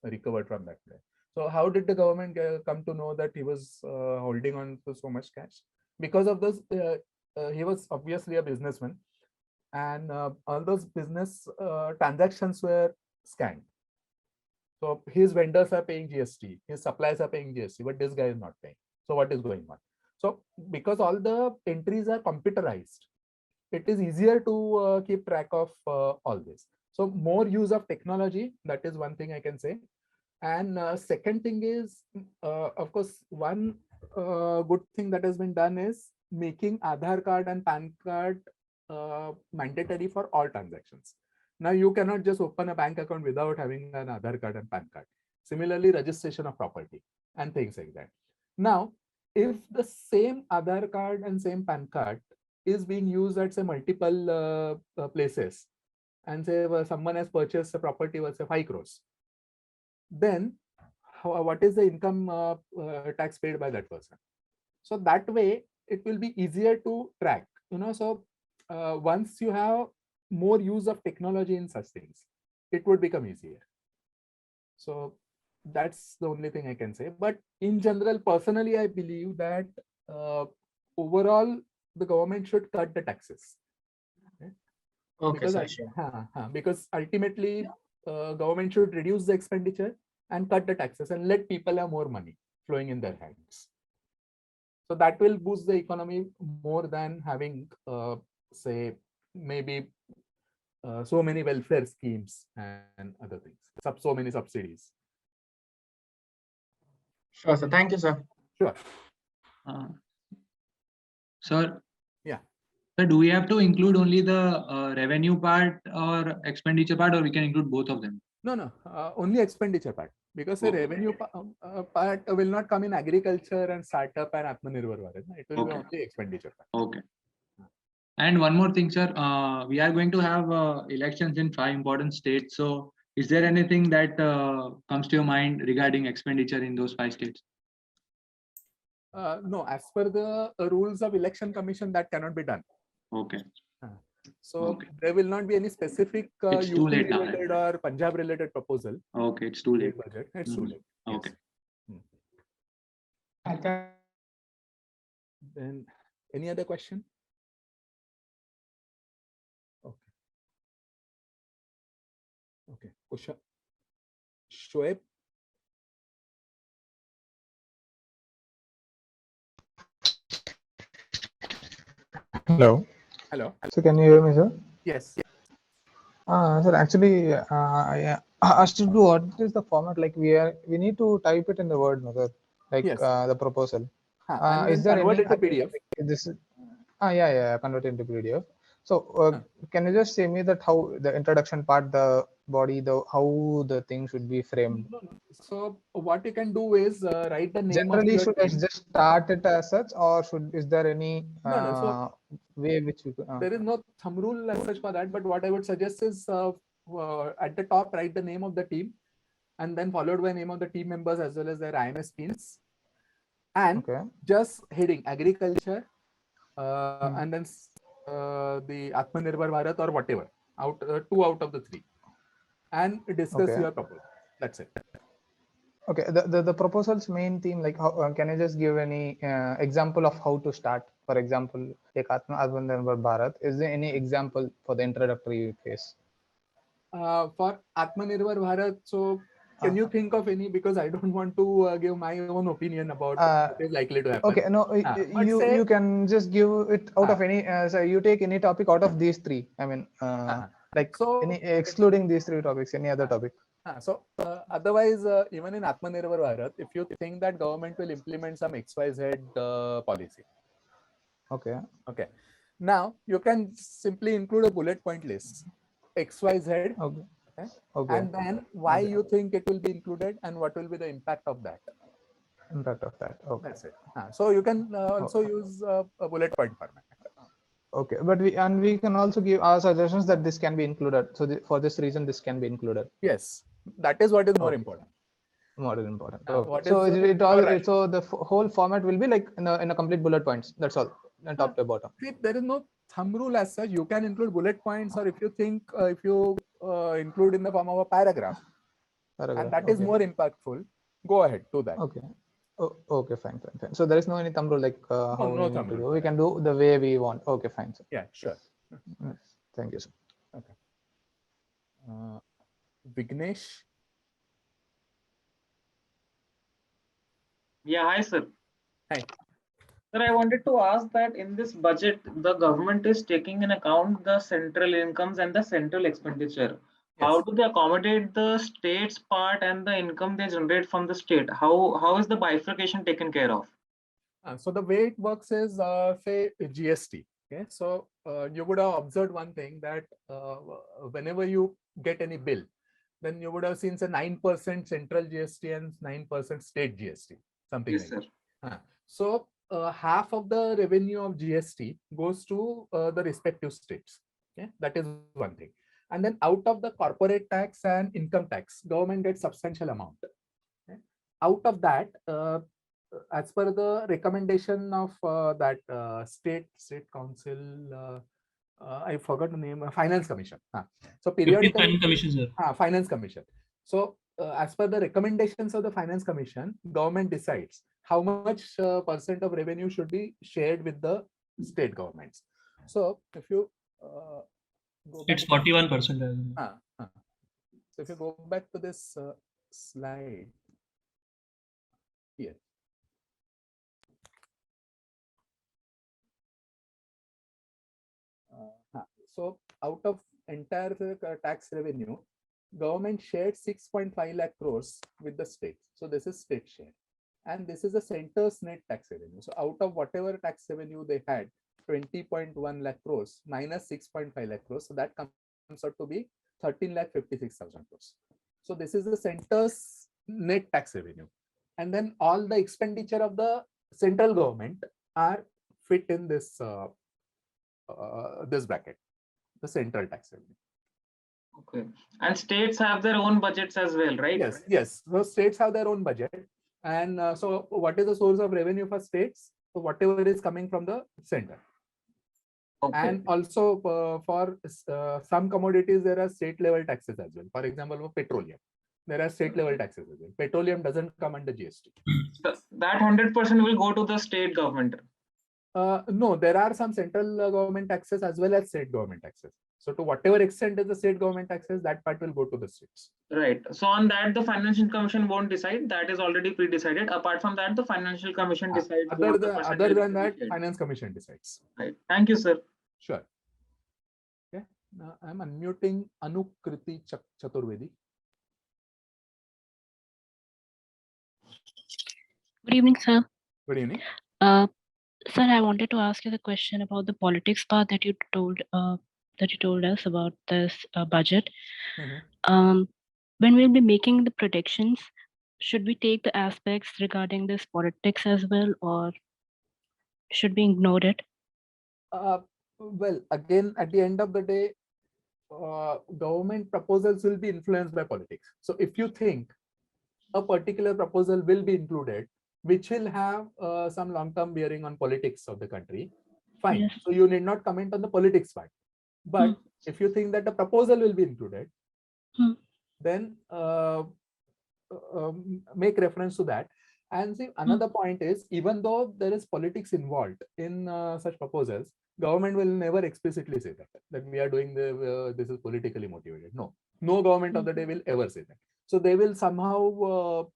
recovered from that place. So how did the government come to know that he was holding on to so much cash? Because of this, he was obviously a businessman, and all those business transactions were scanned. So his vendors are paying GST, his suppliers are paying GST, but this guy is not paying. So what is going on? So because all the entries are computerized, it is easier to keep track of all this. So more use of technology, that is one thing I can say. And second thing is, of course, one good thing that has been done is making Aadhaar card and PAN card mandatory for all transactions. Now you cannot just open a bank account without having an Aadhaar card and PAN card. Similarly, registration of property and things like that. Now, if the same Aadhaar card and same PAN card is being used at say multiple places, and say someone has purchased a property worth say 5 crores, then what is the income tax paid by that person? So that way it will be easier to track, so once you have more use of technology in such things, it would become easier. So that's the only thing I can say. But in general, personally, I believe that overall the government should cut the taxes. Okay, because ultimately government should reduce the expenditure and cut the taxes and let people have more money flowing in their hands. So that will boost the economy more than having say maybe so many welfare schemes and other things, so many subsidies. Sure, sir. Thank you, sir. Sure. Sir. Yeah. So do we have to include only the revenue part or expenditure part, or we can include both of them? No, only expenditure part, because the revenue part will not come in agriculture and startup and Atmanirbhar Bharat. It will be only expenditure part. Okay. And one more thing, sir, we are going to have elections in 5 important states. So is there anything that comes to your mind regarding expenditure in those 5 states? No, as per the rules of election commission, that cannot be done. Okay. So there will not be any specific It's too UP late now. related or Punjab related proposal. Okay, it's too late. Budget. It's too late. Okay. Yes. Then any other question? Okay. Kusha. Shoaib. Hello. Hello. So can you hear me, sir? Yes. Sir, actually, I asked you to what is the format? Like we need to type it in the Word, no, sir? Like Yes. the proposal. And Is there convert any it to PDF? This is yeah, convert it into PDF. So can you just say me that how the introduction part, the body, how the thing should be framed? So what you can do is write the name. Generally, of should I team. just start it as such, or is there any No. So way which you there is no thumb rule as such for that, but what I would suggest is at the top write the name of the team, and then followed by name of the team members as well as their IMS pins, and just heading agriculture, and then the Atmanirbhar Bharat or whatever, 2 out of the 3, and discuss your proposal. That's it. Okay, the proposal's main theme, like how can you just give any example of how to start? For example, like Atmanirbhar Bharat, is there any example for the introductory phase? For Atmanirbhar Bharat, so can you think of any? Because I don't want to give my own opinion about what is likely to happen. Okay, no, you can just give it out of any. So you take any topic out of these 3. I mean, like so, any excluding these 3 topics, any other topic. So otherwise, even in Atmanirbhar Bharat, if you think that government will implement some XYZ policy. Okay. Now you can simply include a bullet point list, XYZ. Okay. And then why you think it will be included and what will be the impact of that. Okay. That's it. So you can also use a bullet point format. Okay, but we can also give our suggestions that this can be included. So for this reason, this can be included. Yes, that is what is more important. More important. So so the whole format will be like in a complete bullet points. That's all, and top to bottom. See, there is no thumb rule as such. You can include bullet points, or if you think if you include in the form of a paragraph. And that is more impactful, go ahead, do that. Okay. Okay, fine. So there is no any thumb rule, like how we need to do. We can do the way we want. Okay, fine, sir. Yeah, sure. Thank you, sir. Okay. Vignesh. Yeah, hi, sir. Hi. Sir, I wanted to ask that in this budget, the government is taking in account the central incomes and the central expenditure. Yes. How do they accommodate the state's part and the income they generate from the state? How is the bifurcation taken care of? So the way it works is, say, GST. Okay, so you would have observed one thing that whenever you get any bill, then you would have seen say 9% central GST and 9% state GST, something yes, like sir. that. So half of the revenue of GST goes to the respective states. Okay, that is one thing. And then out of the corporate tax and income tax, government gets substantial amount. Okay? Out of that, as per the recommendation of that state council, I forgot the name, Finance Commission. So periodically, Finance Commission, sir. Finance Commission. So as per the recommendations of the Finance Commission, government decides how much percent of revenue should be shared with the state governments. So if you it's 41%. So if you go back to this slide here. So out of entire tax revenue, government shared 6.5 lakh crores with the states. So this is state share. and this is the center's net tax revenue. So out of whatever tax revenue they had, 20.1 lakh crores minus 6.5 lakh crores, so that comes out to be 13,56,000 crores. So this is the center's net tax revenue, and then all the expenditure of the central government are fit in this this bracket, the central tax revenue. Okay. And states have their own budgets as well, right? Yes, yes. So states have their own budget, and so what is the source of revenue for states? So whatever is coming from the center. Okay. And also for some commodities, there are state level taxes as well. For example, for petroleum, there are state level taxes as well. Petroleum doesn't come under GST. That 100% will go to the state government. No, there are some central government taxes as well as state government taxes. So to whatever extent is the state government taxes, that part will go to the states. Right. So on that, the Financial Commission won't decide. That is already pre-decided. Apart from that, the Financial Commission decides. Other than that, Finance Commission decides. Right. Thank you, sir. Sure. Okay. Now I'm unmuting Anukriti Chaturvedi. Good evening, sir. Good evening. Sir, I wanted to ask you the question about the politics part that you told us about this budget. When we'll be making the predictions, should we take the aspects regarding this politics as well, or should we ignore it? Well, again, at the end of the day, government proposals will be influenced by politics. So if you think a particular proposal will be included, which will have some long-term bearing on politics of the country, fine. Yes. So you need not comment on the politics part. But if you think that the proposal will be included, then make reference to that. And see, another point is, even though there is politics involved in such proposals, government will never explicitly say that we are doing this is politically motivated. No government of the day will ever say that. So they will somehow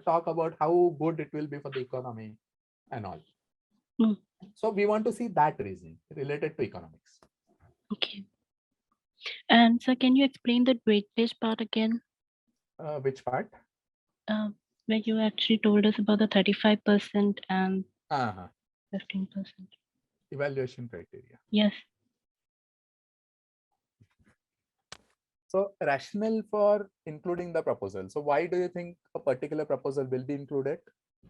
talk about how good it will be for the economy and all. So we want to see that reasoning related to economics. Okay. And sir, can you explain the weightage part again? Which part? Where you actually told us about the 35% and 15%. Evaluation criteria. Yes. So rationale for including the proposal. So why do you think a particular proposal will be included?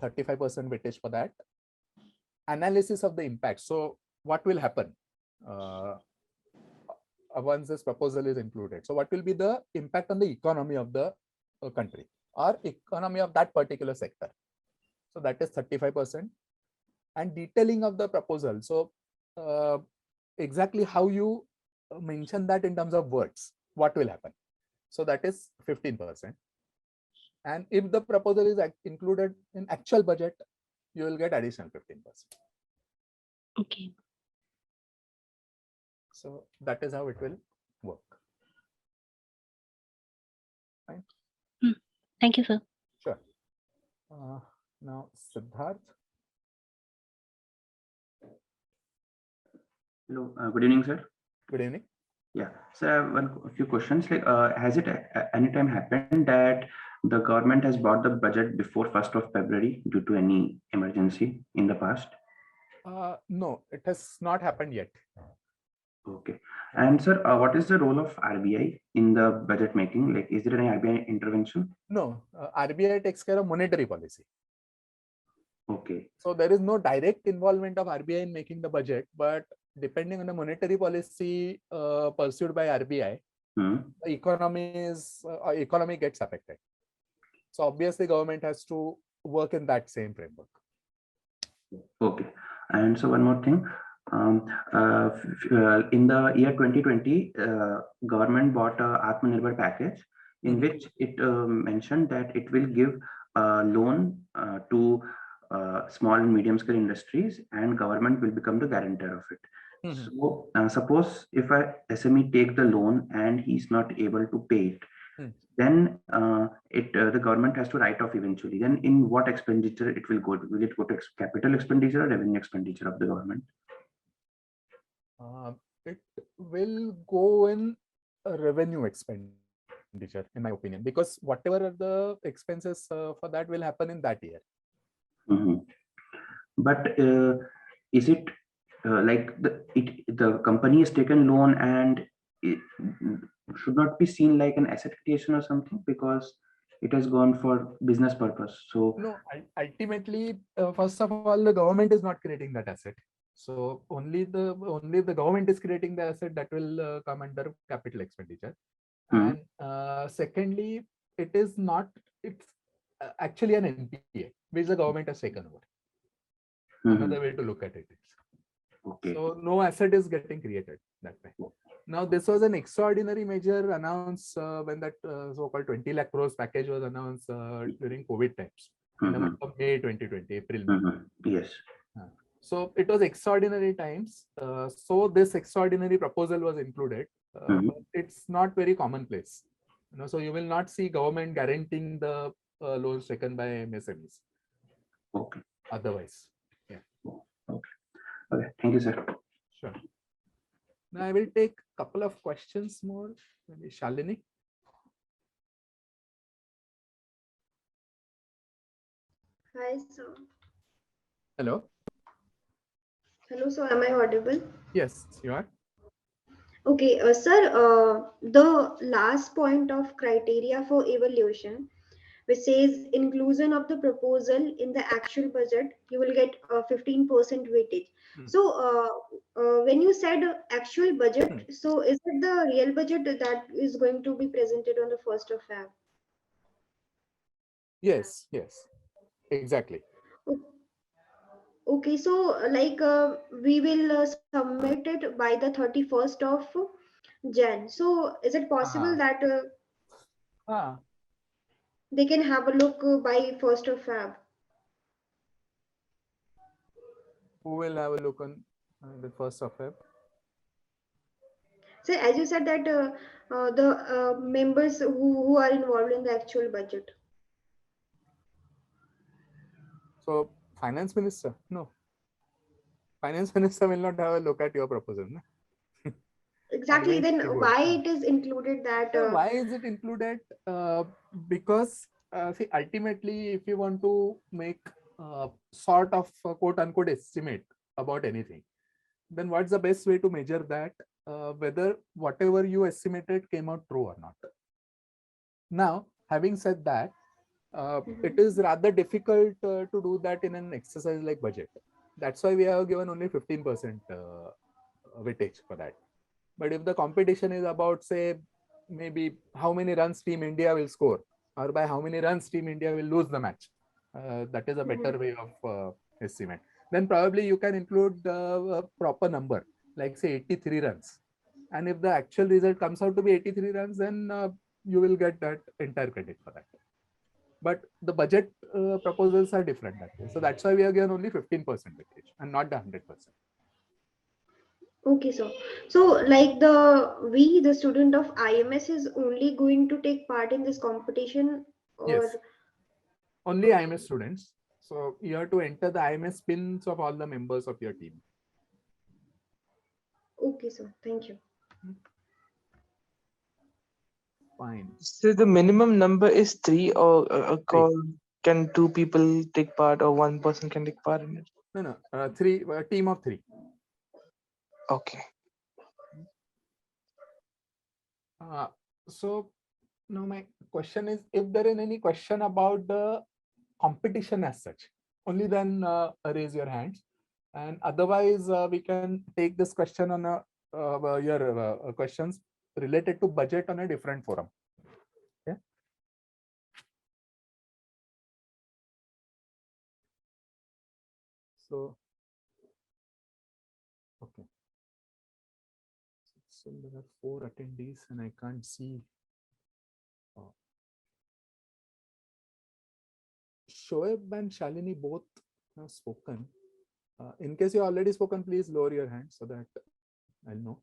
35% weightage for that. Analysis of the impact. So what will happen once this proposal is included? So what will be the impact on the economy of the country or economy of that particular sector? So that is 35%. And detailing of the proposal. So exactly how you mention that in terms of words, what will happen? So that is 15%. And if the proposal is included in actual budget, you will get additional 15%. Okay. So that is how it will work. Fine. Thank you, sir. Sure. Now, Siddharth. Hello, good evening, sir. Good evening. Yeah, so I have a few questions. Like, has it any time happened that the government has brought the budget before 1st of February due to any emergency in the past? No, it has not happened yet. Okay. And sir, what is the role of RBI in the budget making? Like, is there any RBI intervention? No, RBI takes care of monetary policy. Okay. So there is no direct involvement of RBI in making the budget, but depending on the monetary policy pursued by RBI, the economy gets affected. So obviously government has to work in that same framework. Okay. And so one more thing, in the year 2020, government bought a Atmanirbhar package in which it mentioned that it will give a loan to small and medium scale industries, and government will become the guarantor of it. So suppose if a SME take the loan and he's not able to pay it, then the government has to write off eventually. Then in what expenditure it will go to? Will it go to capital expenditure or revenue expenditure of the government? It will go in a revenue expenditure, in my opinion, because whatever are the expenses for that will happen in that year. But is it like the company has taken loan and it should not be seen like an asset creation or something, because it has gone for business purpose? So no, ultimately, first of all, the government is not creating that asset. So only the government is creating the asset that will come under capital expenditure. And secondly, it's actually an NPA which the government has taken over. Another way to look at it is. Okay. So no asset is getting created that way. Now, this was an extraordinary measure announced when that so-called 20 lakh crores package was announced during COVID times, in the month of May 2020, April. Yes. So it was extraordinary times. So this extraordinary proposal was included. But it's not very commonplace. So you will not see government guaranteeing the loans taken by MSMEs. Okay. Otherwise. Yeah. Okay. Thank you, sir. Sure. Now I will take a couple of questions more. Maybe Shalini. Hi, sir. Hello. Hello, sir. Am I audible? Yes, you are. Okay, sir. The last point of criteria for evaluation, which says inclusion of the proposal in the actual budget, you will get 15% weightage. So when you said actual budget, so is it the real budget that is going to be presented on the 1st of Feb? Yes, exactly. Okay, so like we will submit it by the 31st of Jan. So is it possible that they can have a look by 1st of Feb? Who will have a look on the 1st of Feb? So as you said that the members who are involved in the actual budget. So finance minister? No. Finance minister will not have a look at your proposal. No? Exactly. Then why it is included that? Why is it included? Because see, ultimately, if you want to make sort of quote unquote estimate about anything, then what's the best way to measure that? Whether whatever you estimated came out true or not. Now, having said that, it is rather difficult to do that in an exercise like budget. That's why we have given only 15% weightage for that. But if the competition is about, say, maybe how many runs Team India will score, or by how many runs Team India will lose the match, that is a better way of estimate. Then probably you can include a proper number, like say 83 runs. And if the actual result comes out to be 83 runs, then you will get that entire credit for that. But the budget proposals are different that way. So that's why we are given only 15% weightage and not the 100%. Okay, so like the student of IMS is only going to take part in this competition, or yes, only IMS students. So you have to enter the IMS pins of all the members of your team. Okay, sir. Thank you. Fine. So the minimum number is 3, or can 2 people take part, or 1 person can take part in it? No, 3, a team of 3. Okay. So now my question is, if there is any question about the competition as such, only then raise your hands. And otherwise, we can take this question on your questions related to budget on a different forum. Yeah. So, okay. So there are 4 attendees and I can't see. Shoaib and Shalini both have spoken. In case you already spoken, please lower your hand so that I'll know.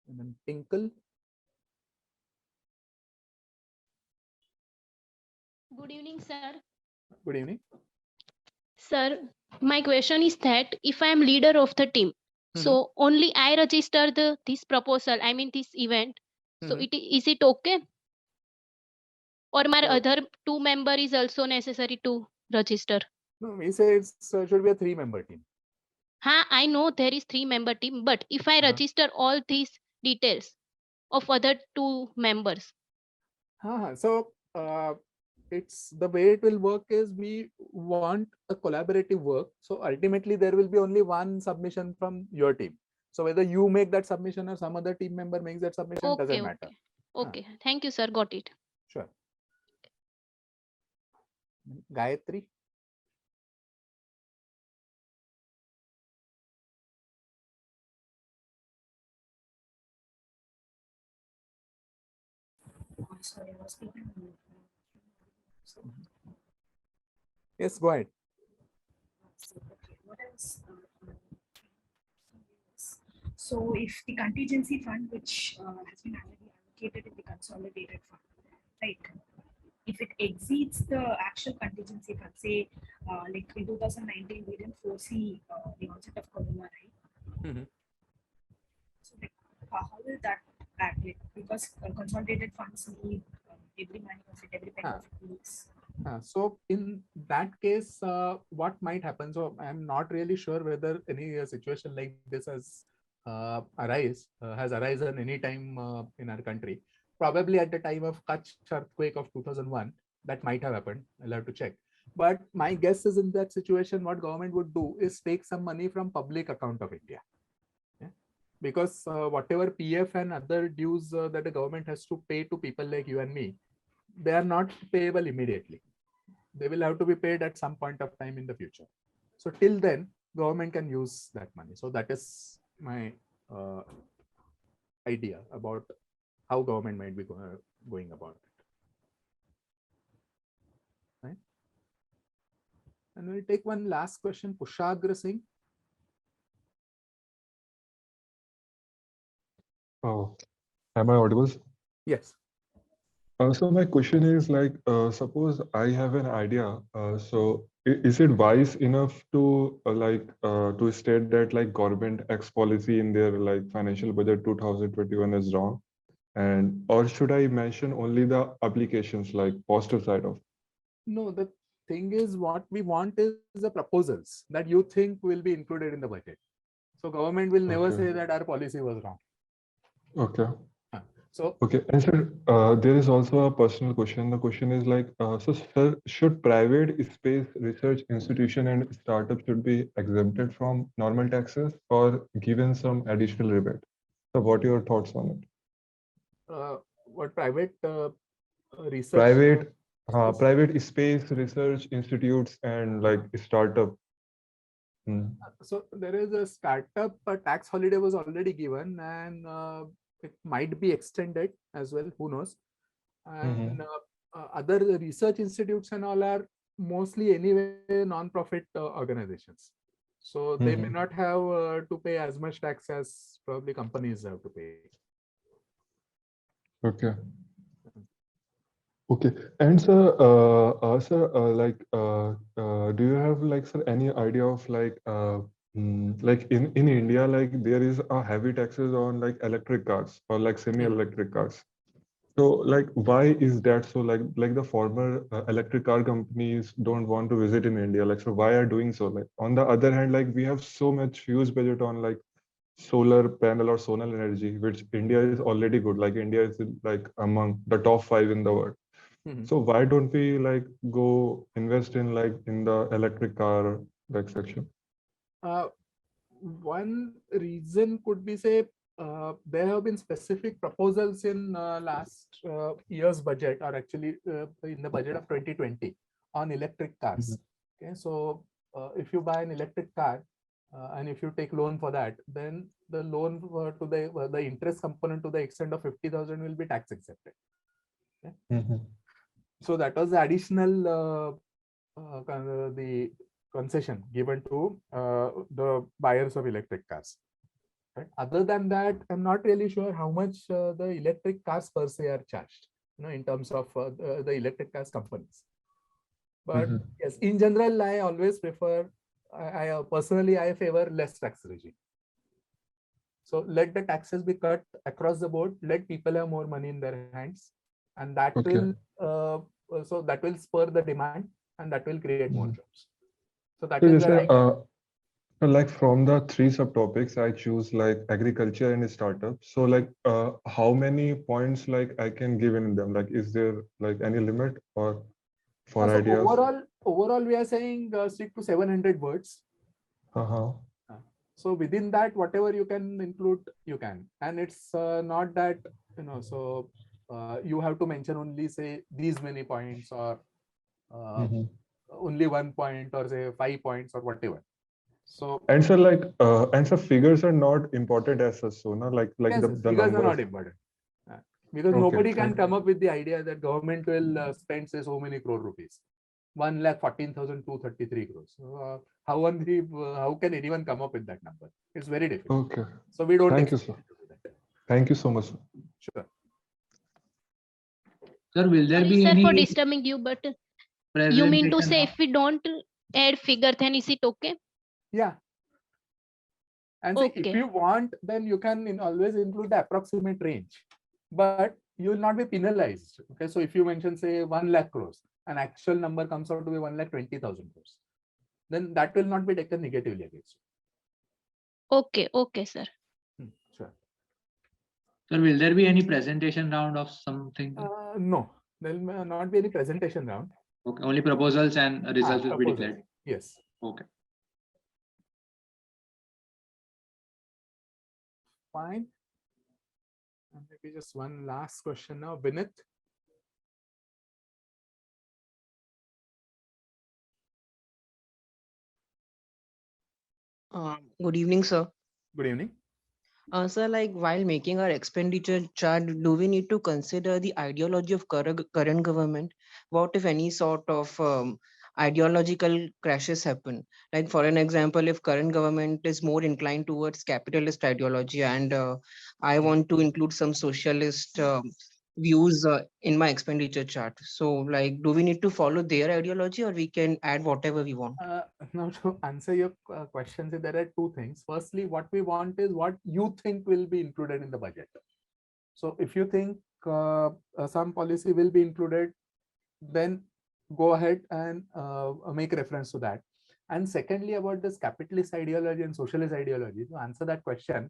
And then Tinkle. Good evening, sir. Good evening. Sir, my question is that if I am leader of the team, so only I register this proposal, I mean this event. So is it okay? or my So- other 2 member is also necessary to register? No, we say it's should be a 3-member team. I know there is 3-member team, but if I register all these details of other 2 members. So it's the way it will work is we want a collaborative work. So ultimately there will be only one submission from your team. So whether you make that submission or some other team member makes that submission doesn't matter. Okay. Thank you, sir. Got it. Sure. Gayatri. Sorry, I was speaking. Yes, go ahead. What else? So if the contingency fund, which has been already allocated in the consolidated fund, right? If it exceeds the actual contingency fund, say like in 2019, we didn't foresee the onset of corona, right? So like, how will that act? Like, because consolidated funds need every money of it, every penny of it needs. So in that case, what might happen? So I'm not really sure whether any situation like this has arisen any time in our country. Probably at the time of Kutch earthquake of 2001, that might have happened. I'll have to check. But my guess is in that situation, what government would do is take some money from public account of India. Because whatever PF and other dues that the government has to pay to people like you and me, they are not payable immediately. They will have to be paid at some point of time in the future. So till then, government can use that money. So that is my idea about how government might be going about it. Right? And we'll take one last question, Pushagra Singh. Oh, am I audible? Yes. So my question is like, suppose I have an idea. So is it wise enough to to state that like government X policy in their like financial budget 2021 is wrong, and or should I mention only the applications like positive side of? No, the thing is what we want is the proposals that you think will be included in the budget. So government will never say that our policy was wrong. Okay. So okay, and sir, there is also a personal question. The question is like, so sir, should private space research institution and startup should be exempted from normal taxes or given some additional rebate? So what are your thoughts on it? what private research? Private space research institutes and like startup. So there is a startup tax holiday was already given, and it might be extended as well. Who knows? And other research institutes and all are mostly anyway non-profit organizations. So they may not have to pay as much tax as probably companies have to pay. Okay. Okay, and sir, do you have like sir any idea of like like in India like there is a heavy taxes on like electric cars or like semi-electric cars. So like why is that so like the former electric car companies don't want to visit in India, like so why are doing so? Like on the other hand, like we have so much huge budget on like solar panel or solar energy, which India is already good. Like India is like among the top 5 in the world. So why don't we like go invest in like in the electric car like section? One reason could be say there have been specific proposals in last year's budget, or actually in the budget of 2020 on electric cars. Okay, so if you buy an electric car and if you take loan for that, then the loan to the interest component to the extent of 50,000 will be tax accepted. Okay? So that was the additional the concession given to the buyers of electric cars. Right? Other than that, I'm not really sure how much the electric cars per se are charged, in terms of the electric cars companies. But yes, in general, I always prefer, I personally, I favor less tax regime. So let the taxes be cut across the board. Let people have more money in their hands. and that Okay. will spur the demand, and that will create more jobs. So that So is just where like from the 3 subtopics, I choose like agriculture and startup. So like how many points like I can give in them? Like is there like any limit or for so ideas? overall we are saying stick to 700 words. So within that, whatever you can include, you can, and it's not that so you have to mention only say these many points, or only 1 point, or say 5 points, or whatever. So And so like and so figures are not important as such, so no, like yes, the figures are numbers. not important, because Okay, nobody can thank- come up with the idea that government will spend say so many crore rupees. 1,14,233 crores. So, how can anyone come up with that number? It's very difficult. Okay. So we don't Thank you, expect sir. you to do that. Thank you so much. Sure. Sir, will there Sorry, be sir, for any disturbing you, but you mean to presentation say now? if we don't add figure, then is it okay? Yeah. And say if Okay. you want, then you can always include the approximate range, but you will not be penalized. Okay, so if you mention say 1 lakh crores, an actual number comes out to be 1,20,000 crores, then that will not be taken negatively against you. Okay, okay, sir. Sure. Sir, will there be any presentation round of something? No, there will not be any presentation round. Okay, only proposals and results will be Proposals. declared. Yes. Okay. Fine. And maybe just one last question now, Vinith. Good evening, sir. Good evening. Sir, like while making our expenditure chart, do we need to consider the ideology of current government? What if any sort of ideological crashes happen? Like for an example, if current government is more inclined towards capitalist ideology, and I want to include some socialist views in my expenditure chart. So like, do we need to follow their ideology, or we can add whatever we want? Now to answer your questions, there are two things. Firstly, what we want is what you think will be included in the budget. So if you think some policy will be included, then go ahead and make reference to that. And secondly, about this capitalist ideology and socialist ideology, to answer that question,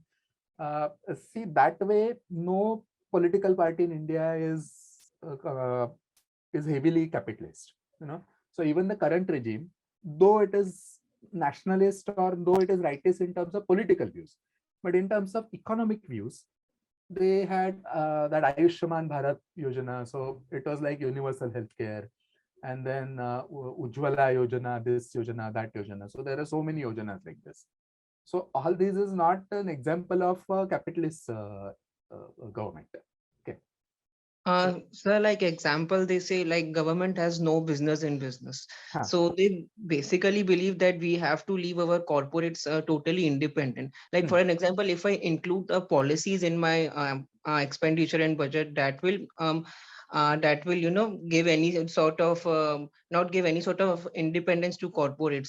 see, that way no political party in India is heavily capitalist. So even the current regime, though it is nationalist or though it is rightist in terms of political views, but in terms of economic views, they had that Ayushman Bharat Yojana. So it was like universal healthcare, and then Ujjwala Yojana, this Yojana, that Yojana. So there are so many Yojanas like this. So all this is not an example of capitalist government. Okay. Sir, like example, they say like government has no business in business. So they basically believe that we have to leave our corporates totally independent. Like for an example, if I include the policies in my expenditure and budget, that will give any sort of not give any sort of independence to corporates.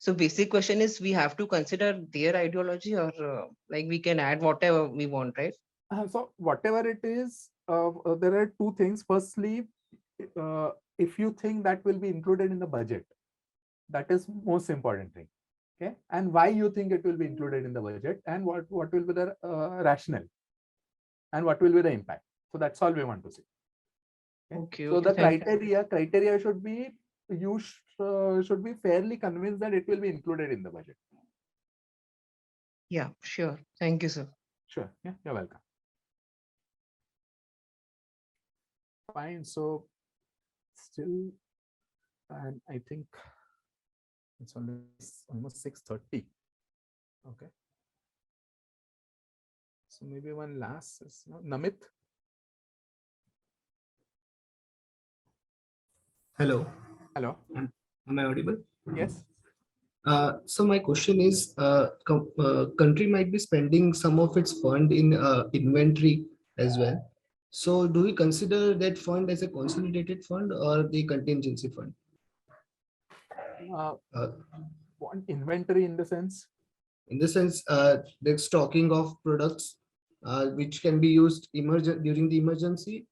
So basic question is, we have to consider their ideology, or like we can add whatever we want, right? So whatever it is, there are two things. Firstly, if you think that will be included in the budget, that is most important thing. Okay, and why you think it will be included in the budget, and what will be the rationale, and what will be the impact. So that's all we want to see. Okay. So the criteria should be, you should be fairly convinced that it will be included in the budget. Yeah, sure. Thank you, sir. Sure. Yeah, you're welcome. Fine. So still, and I think it's almost 6:30. Okay. So maybe one last is Namit. Hello. Hello. Am I audible? Yes. So my question is, country might be spending some of its fund in inventory as well. So do we consider that fund as a consolidated fund or the contingency fund? Want inventory in the sense? In the sense, the stocking of products which can be used during the emergency,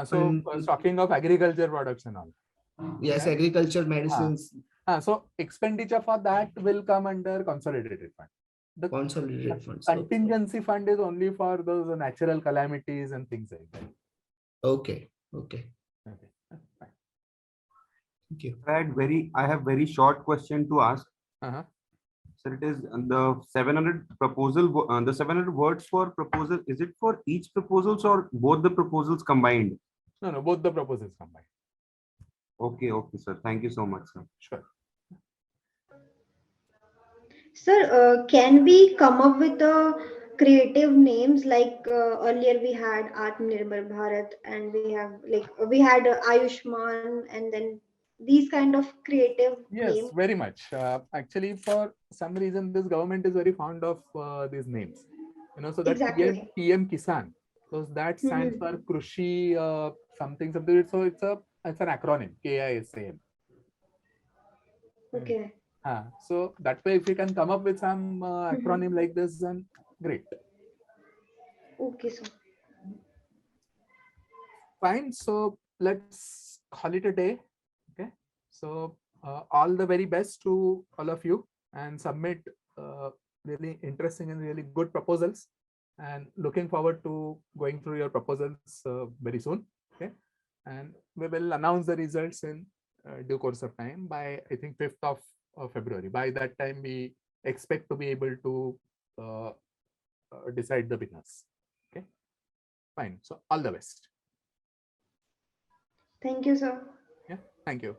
So stocking of agriculture products and all. Yes, Yeah. agriculture, medicines. So expenditure for that will come under consolidated fund. The Consolidated funds. contingency fund is only for those natural calamities and things like that. Okay. Okay. Fine. Thank you. I have very short question to ask. So it is the 700 proposal, the 700 words for proposal. Is it for each proposals or both the proposals combined? No, both the proposals combined. Okay, sir. Thank you so much, sir. Sure. Sir, can we come up with creative names like earlier we had Atmanirbhar Bharat and we had Ayushman and then these kind of creative Yes, names? very much. Actually, for some reason, this government is very fond of these names. So that Exactly. PM Kisan, so that stands for Krushi something. So it's an acronym, KISAM. Okay. So that way, if you can come up with some acronym like this, then great. Okay, sir. Fine. So let's call it a day. Okay. So all the very best to all of you and submit really interesting and really good proposals. And looking forward to going through your proposals very soon. Okay. And we will announce the results in due course of time by, I think, 5th of February. By that time, we expect to be able to decide the winners. Okay. Fine. So all the best. Thank you, sir. Yeah. Thank you.